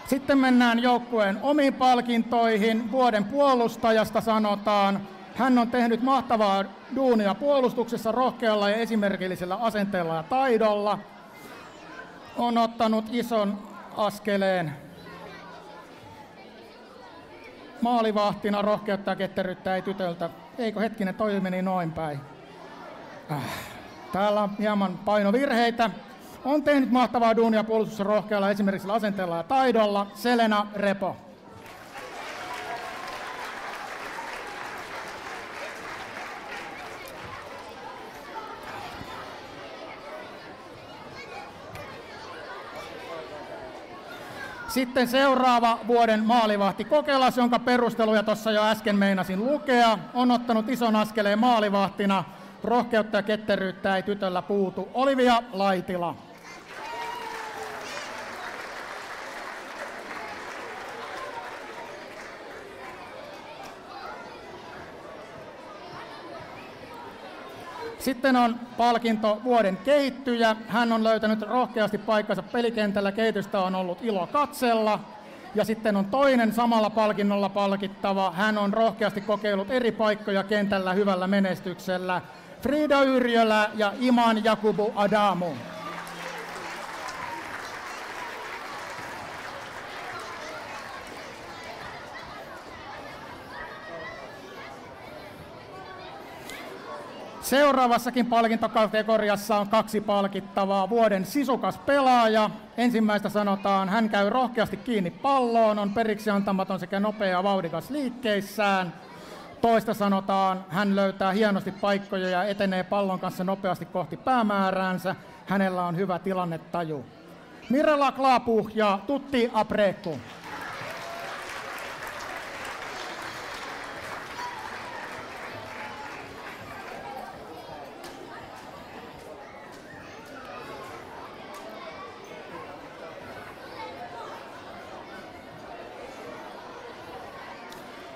Sitten mennään joukkueen omiin palkintoihin. Vuoden puolustajasta sanotaan, hän on tehnyt mahtavaa duunia puolustuksessa rohkealla ja esimerkillisellä asenteella ja taidolla. On ottanut ison askeleen maalivahtina, rohkeutta ja ketteryyttä ei tytöltä. Eikö hetkinen, toi meni noin päin. Täällä on hieman painovirheitä. On tehnyt mahtavaa duunia puolustuksessa rohkealla esimerkiksi asenteella ja taidolla Selena Repo. Sitten seuraava vuoden maalivahti Kokelas, jonka perusteluja tuossa jo äsken meinasin lukea, on ottanut ison askeleen maalivahtina. Rohkeutta ja ketteryyttä ei tytöllä puutu. Olivia Laitila. Sitten on palkinto vuoden kehittyjä. Hän on löytänyt rohkeasti paikkansa pelikentällä. Kehitystä on ollut ilo katsella. Ja sitten on toinen samalla palkinnolla palkittava. Hän on rohkeasti kokeillut eri paikkoja kentällä hyvällä menestyksellä. Frida Yrjölä ja Iman Jakubu Adamu. Seuraavassakin palkintokategoriassa on 2 palkittavaa. Vuoden sisukas pelaaja. Ensimmäistä sanotaan, hän käy rohkeasti kiinni palloon, on periksi antamaton sekä nopea ja vauhdikas liikkeissään. Toista sanotaan, hän löytää hienosti paikkoja ja etenee pallon kanssa nopeasti kohti päämääräänsä. Hänellä on hyvä tilannetaju. Mirela Klapu ja Tutti Apreku.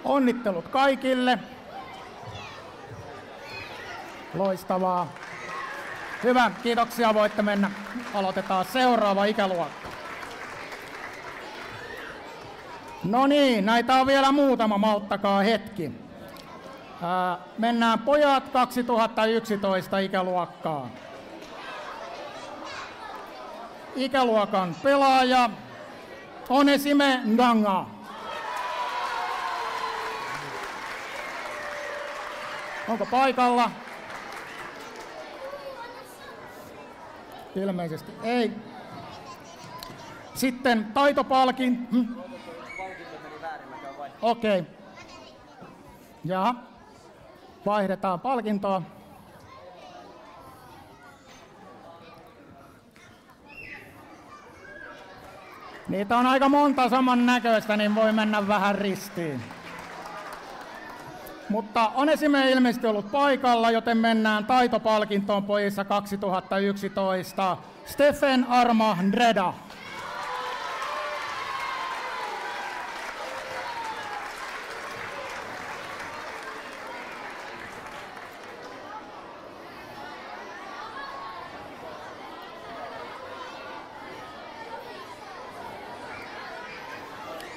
Onnittelut kaikille. Loistavaa. Hyvä, kiitoksia, voitte mennä. Aloitetaan seuraava ikäluokka. No niin, näitä on vielä muutama, malttakaa hetki. Mennään pojat 2011 ikäluokkaan. Ikäluokan pelaaja Onesime Nganga. Onko paikalla? Ilmeisesti ei. Sitten taitopalkin. Okei. Jaha. Vaihdetaan palkintoa. Niitä on aika monta samannäköistä, niin voi mennä vähän ristiin. Mutta on esimerkiksi ilmeisesti ollut paikalla, joten mennään taitopalkintoon pojissa 2011. Stefan Arma Ndreda.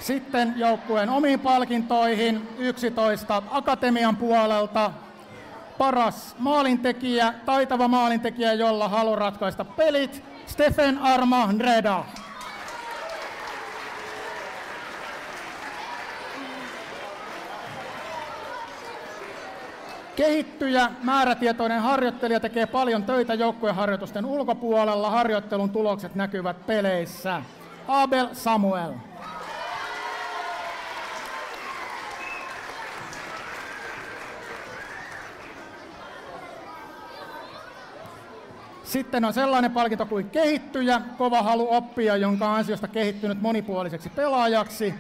Sitten joukkueen omiin palkintoihin 11 Akatemian puolelta. Paras maalintekijä, taitava maalintekijä, jolla haluaa ratkaista pelit, Stefan Arma Ndreda. Kehittyjä, määrätietoinen harjoittelija tekee paljon töitä joukkueharjoitusten ulkopuolella. Harjoittelun tulokset näkyvät peleissä. Abel Samuel. Sitten on sellainen palkinto kuin kehittyjä, kova halu oppia, jonka ansiosta kehittynyt monipuoliseksi pelaajaksi.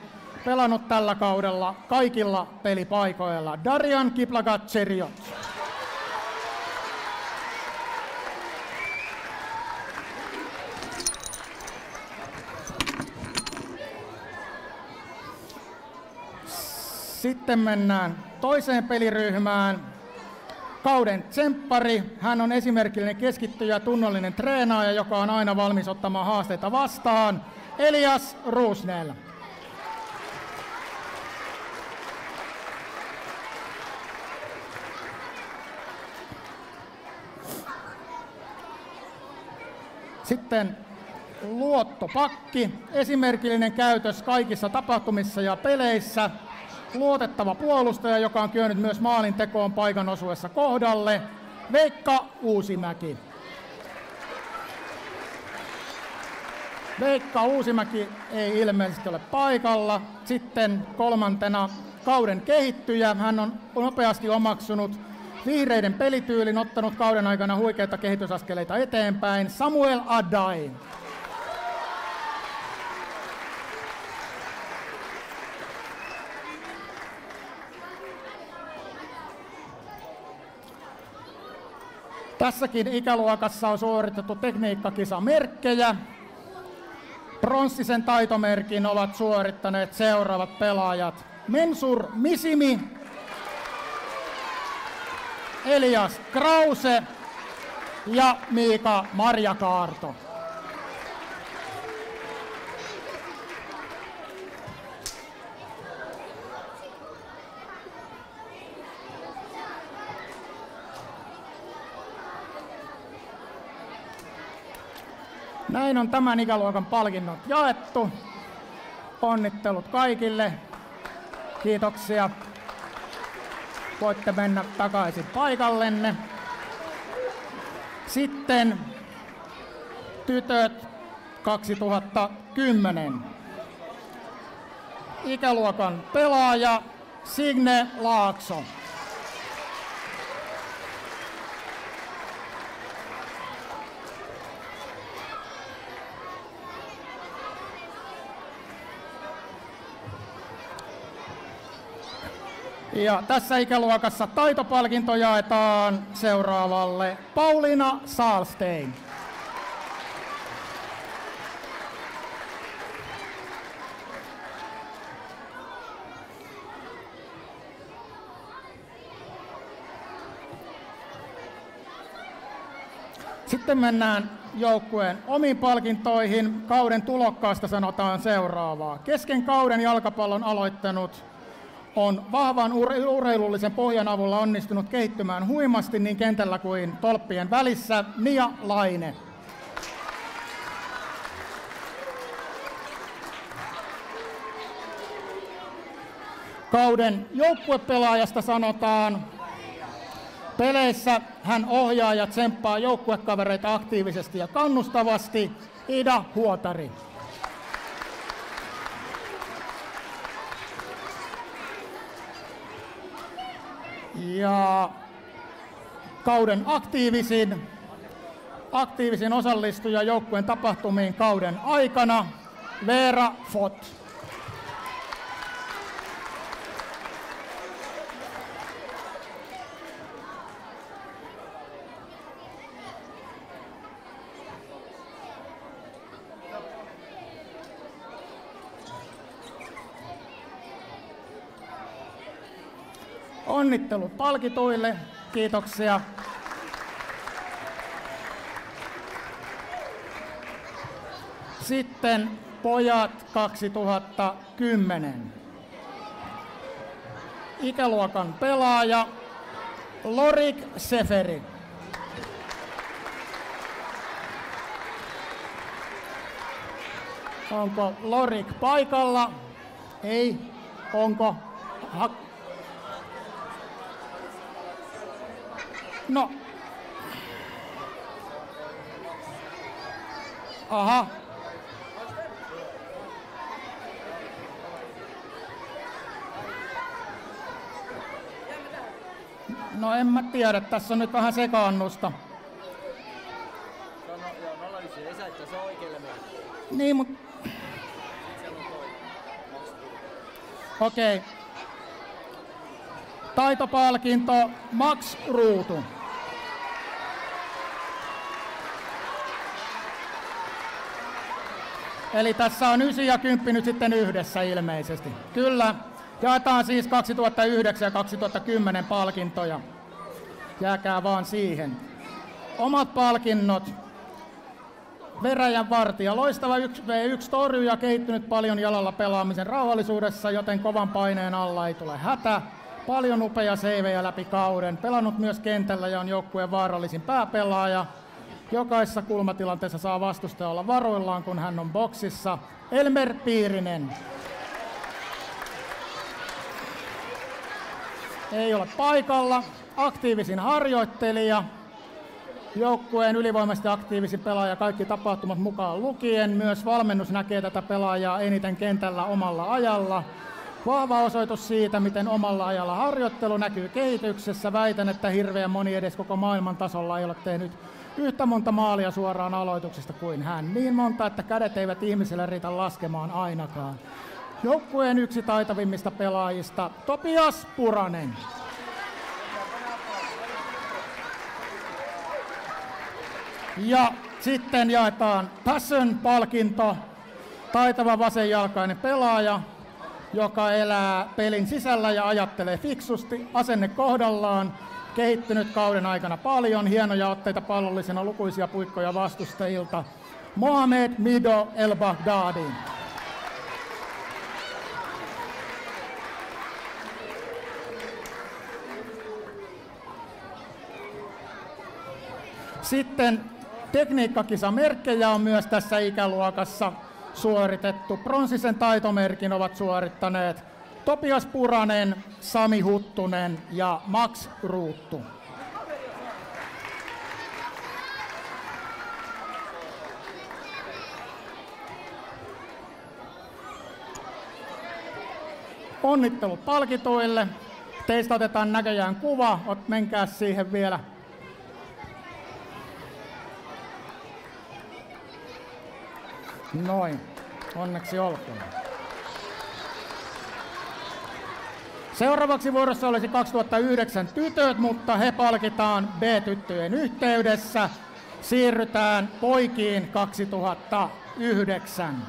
Pelannut tällä kaudella kaikilla pelipaikoilla. Darian Kiplagat-Cheriot. Sitten mennään toiseen peliryhmään. Kauden tsemppari. Hän on esimerkillinen keskittyjä ja tunnollinen treenaaja, joka on aina valmis ottamaan haasteita vastaan. Elias Rusnell. Sitten luottopakki. Esimerkillinen käytös kaikissa tapahtumissa ja peleissä. Luotettava puolustaja, joka on kyennyt myös maalintekoon paikan osuessa kohdalle, Veikka Uusimäki. Veikka Uusimäki ei ilmeisesti ole paikalla. Sitten kolmantena kauden kehittyjä. Hän on nopeasti omaksunut vihreiden pelityylin, ottanut kauden aikana huikeita kehitysaskeleita eteenpäin, Samuel Adai. Tässäkin ikäluokassa on suoritettu tekniikkakisamerkkejä. Pronssisen taitomerkin ovat suorittaneet seuraavat pelaajat. Mensur Misimi, Elias Krause ja Miika Marjakaarto. Näin on tämän ikäluokan palkinnot jaettu. Onnittelut kaikille. Kiitoksia. Voitte mennä takaisin paikallenne. Sitten tytöt 2010. Ikäluokan pelaaja Signe Laakso. Ja tässä ikäluokassa taitopalkinto jaetaan seuraavalle Pauliina Saalstein. Sitten mennään joukkueen omiin palkintoihin. Kauden tulokkaasta sanotaan seuraavaa. Kesken kauden jalkapallon aloittanut on vahvan urheilullisen pohjan avulla onnistunut kehittymään huimasti niin kentällä kuin tolppien välissä, Nia Laine. Kauden joukkuepelaajasta sanotaan Peleissä hän ohjaa ja tsemppaa joukkuekavereita aktiivisesti ja kannustavasti. Ida Huotari. Ja kauden aktiivisin osallistuja joukkueen tapahtumiin kauden aikana, Veera Fott. Onnittelut palkituille, kiitoksia. Sitten pojat 2010. Ikäluokan pelaaja Lorik Seferi. Onko Lorik paikalla? Ei. Onko? No. Aha. No en mä tiedä, tässä on nyt vähän sekaannusta. Niin, mut... Okei. Taitopalkinto Max Ruutu. Eli tässä on 9 ja 10 nyt sitten yhdessä ilmeisesti. Kyllä. Jaetaan siis 2009 ja 2010 palkintoja. Jääkää vaan siihen. Omat palkinnot. Veräjän vartija. Loistava 1v1 torjuja, kehittynyt paljon jalalla pelaamisen rauhallisuudessa, joten kovan paineen alla ei tule hätä. Paljon upea seivejä läpi kauden. Pelannut myös kentällä ja on joukkueen vaarallisin pääpelaaja. Jokaisessa kulmatilanteessa saa vastustaja olla varoillaan, kun hän on boksissa. Elmer Piirinen. Ei ole paikalla. Aktiivisin harjoittelija. Joukkueen ylivoimaisesti aktiivisin pelaaja kaikki tapahtumat mukaan lukien. Myös valmennus näkee tätä pelaajaa eniten kentällä omalla ajalla. Vahva osoitus siitä, miten omalla ajalla harjoittelu näkyy kehityksessä. Väitän, että hirveän moni edes koko maailman tasolla ei ole tehnyt yhtä monta maalia suoraan aloituksesta kuin hän. Niin monta, että kädet eivät ihmisellä riitä laskemaan ainakaan. Joukkueen yksi taitavimmista pelaajista, Topias Puranen. Ja sitten jaetaan Passion-palkinto, taitava vasenjalkainen pelaaja, joka elää pelin sisällä ja ajattelee fiksusti, asenne kohdallaan, kehittynyt kauden aikana paljon, hienoja otteita pallollisena, lukuisia puikkoja vastustajilta. Mohamed Mido El Baghdadi. Sitten tekniikkakisamerkkejä on myös tässä ikäluokassa suoritettu. Pronssisen taitomerkin ovat suorittaneet Topias Puranen, Sami Huttunen ja Max Ruuttu. Onnittelut palkituille. Teistä otetaan näköjään kuva. Menkää siihen vielä. Noin. Onneksi olkoon. Seuraavaksi vuorossa olisi 2009 tytöt, mutta he palkitaan B-tyttöjen yhteydessä. Siirrytään poikiin 2009.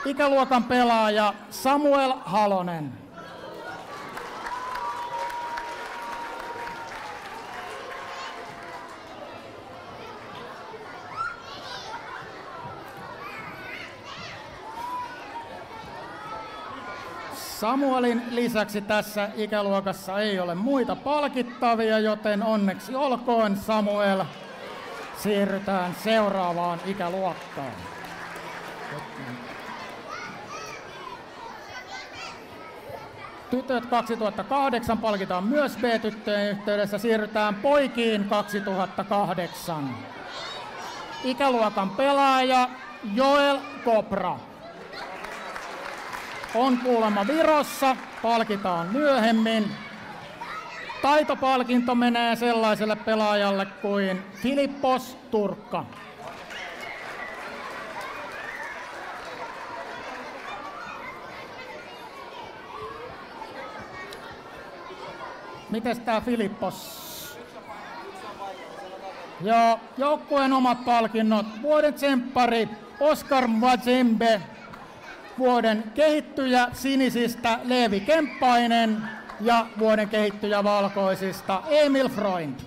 Ikäluokan pelaaja Samuel Halonen. Samuelin lisäksi tässä ikäluokassa ei ole muita palkittavia, joten onneksi olkoon Samuel. Siirrytään seuraavaan ikäluokkaan. Tytöt 2008 palkitaan myös B-tyttöjen yhteydessä. Siirrytään poikiin 2008. Ikäluokan pelaaja Joel Kopra. On kuulemma Virossa, palkitaan myöhemmin. Taitopalkinto menee sellaiselle pelaajalle kuin Filippos Turkka. Mites tää Filippos? Joo, joukkueen omat palkinnot. Vuoden tsemppari Oskar Mwazembe. Vuoden kehittyjä sinisistä Leevi Kemppainen. Ja vuoden kehittyjä valkoisista Emil Freund.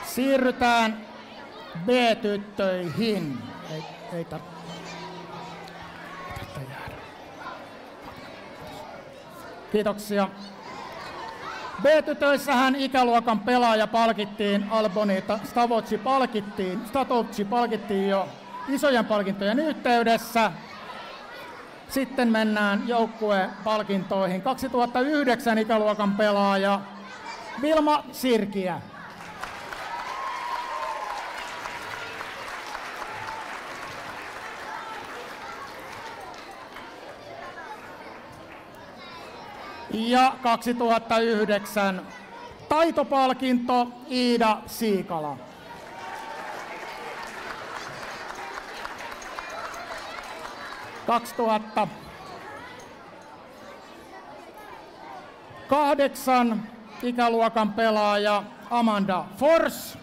Siirrytään B-tyttöihin. Ei tarvitse jäädä. Kiitoksia. B-tytöissähän ikäluokan pelaaja palkittiin, Albonita Statocci palkittiin jo isojen palkintojen yhteydessä. Sitten mennään joukkueen palkintoihin. 2009 ikäluokan pelaaja Vilma Sirkiä. Ja 2009 taitopalkinto Iida Siikala. ...2008 ikäluokan pelaaja Amanda Fors.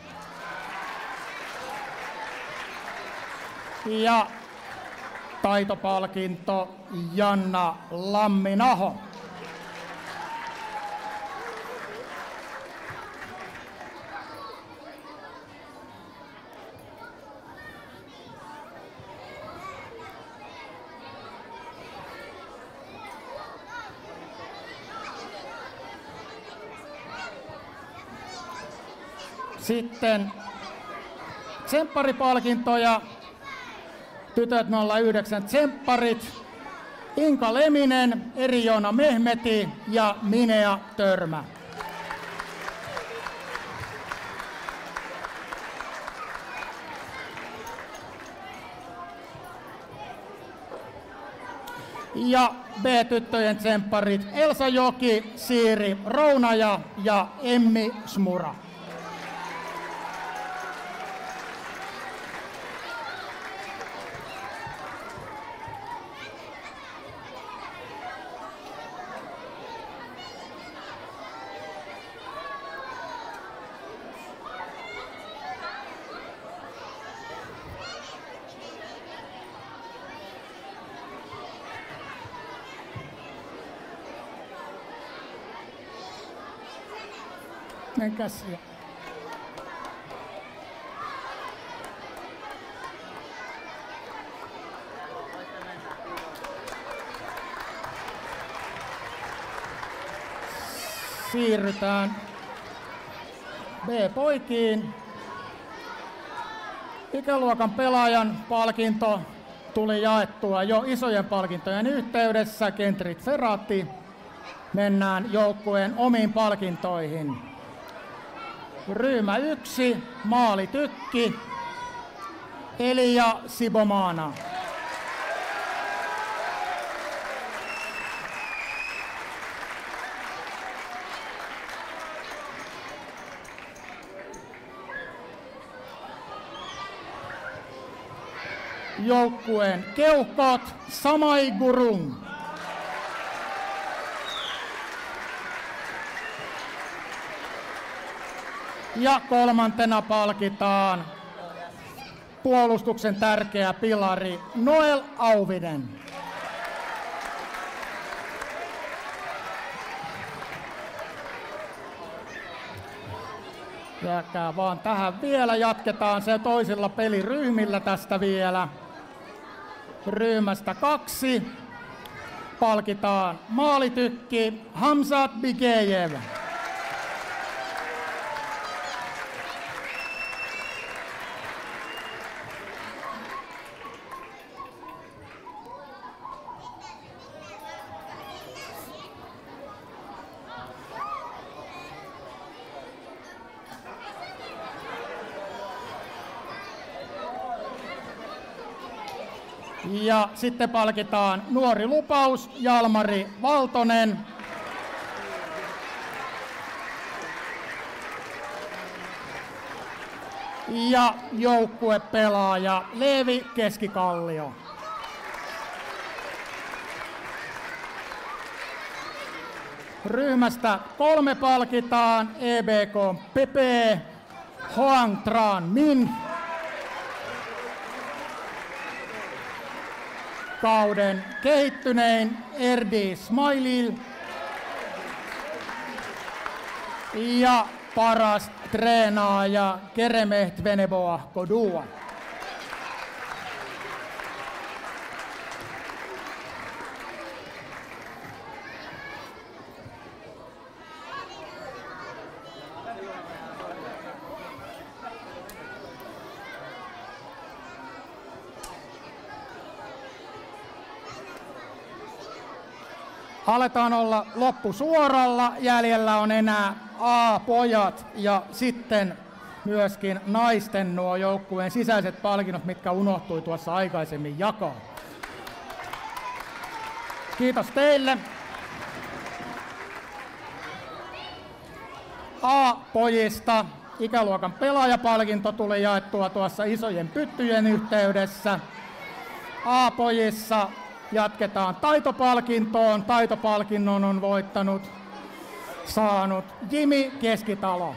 Ja taitopalkinto Janna Lamminaho. Sitten tsempparipalkintoja. Tytöt 09 tsempparit. Inka Leminen, Eri-Joona Mehmeti ja Minea Törmä. Ja B-tyttöjen tsempparit Elsa Joki, Siiri Rounaja ja Emmi Smura. Menkääs. Siirrytään B-poikiin. Ikäluokan pelaajan palkinto tuli jaettua jo isojen palkintojen yhteydessä. Kentrit Ferrati. Mennään joukkueen omiin palkintoihin. Ryhmä 1, maalitykki, Elia Sibomana. Joukkueen keuhkot Samai Gurung. Ja kolmantena palkitaan puolustuksen tärkeä pilari Noel Auvinen. Jääkää vaan tähän vielä, jatketaan se toisilla peliryhmillä tästä vielä. Ryhmästä 2. palkitaan maalitykki Hamzat Bigeyev. Ja sitten palkitaan nuori lupaus Jalmari Valtonen. Ja joukkuepelaaja Leevi Keskikallio. Ryhmästä 3 palkitaan EBK Pepe Hoang Tran Minh. Kauden kehittynein Erdi Smailil ja paras treenaaja Keremeht Veneboa Kodua. Aletaan olla loppusuoralla. Jäljellä on enää A-pojat ja sitten myöskin naisten nuo joukkueen sisäiset palkinnot, mitkä unohtui tuossa aikaisemmin jakaa. Kiitos teille. A-pojista ikäluokan pelaajapalkinto tuli jaettua tuossa isojen pyttyjen yhteydessä. A-pojissa jatketaan taitopalkintoon. Taitopalkinnon on saanut Jimi Keskitalo.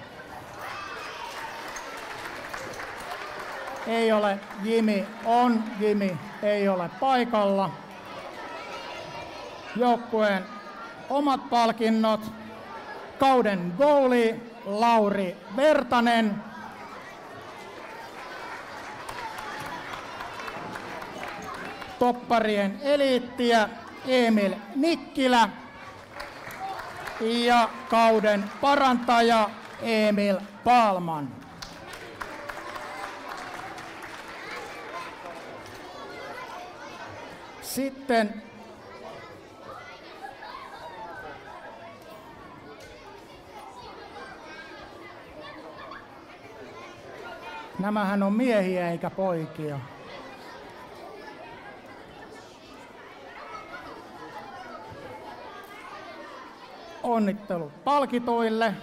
Ei ole Jimi, on Jimi, ei ole paikalla. Joukkueen omat palkinnot. Kauden goali Lauri Vertanen. Topparien eliittiä Emil Nikkilä ja kauden parantaja Emil Palman. Sitten nämähän on miehiä eikä poikia. Onnittelut palkituille.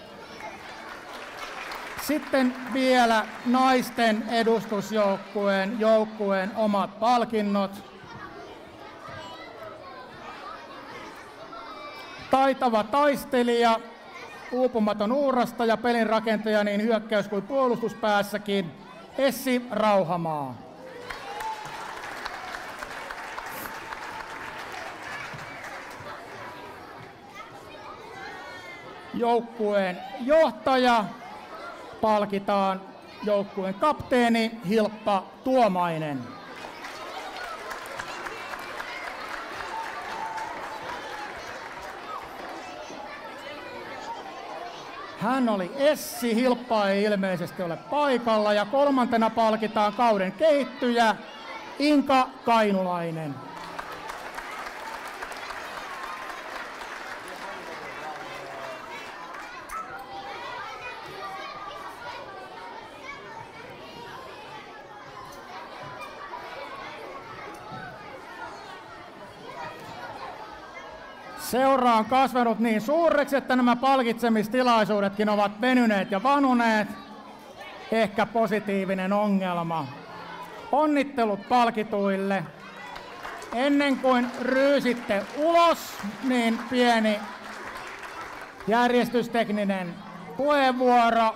Sitten vielä naisten edustusjoukkueen omat palkinnot. Taitava taistelija, uupumaton uurastaja, pelin rakentaja niin hyökkäys- kuin puolustuspäässäkin, Essi Rauhamaa. Joukkueen johtaja palkitaan joukkueen kapteeni Hilppa Tuomainen. Hän oli Essi, Hilppa ei ilmeisesti ole paikalla ja kolmantena palkitaan kauden kehittyjä Inka Kainulainen. Seura on kasvanut niin suureksi, että nämä palkitsemistilaisuudetkin ovat venyneet ja vanuneet. Ehkä positiivinen ongelma. Onnittelut palkituille. Ennen kuin ryysitte ulos, niin pieni järjestystekninen puheenvuoro.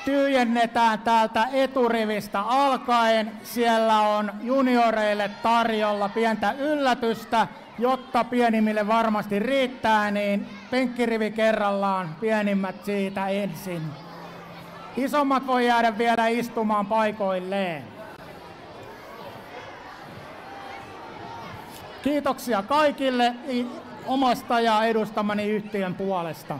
Tyhjennetään täältä eturivistä alkaen. Siellä on junioreille tarjolla pientä yllätystä. Jotta pienimmille varmasti riittää, niin penkkirivi kerrallaan, pienimmät siitä ensin. Isommat voi jäädä vielä istumaan paikoilleen. Kiitoksia kaikille omasta ja edustamani yhtiön puolesta.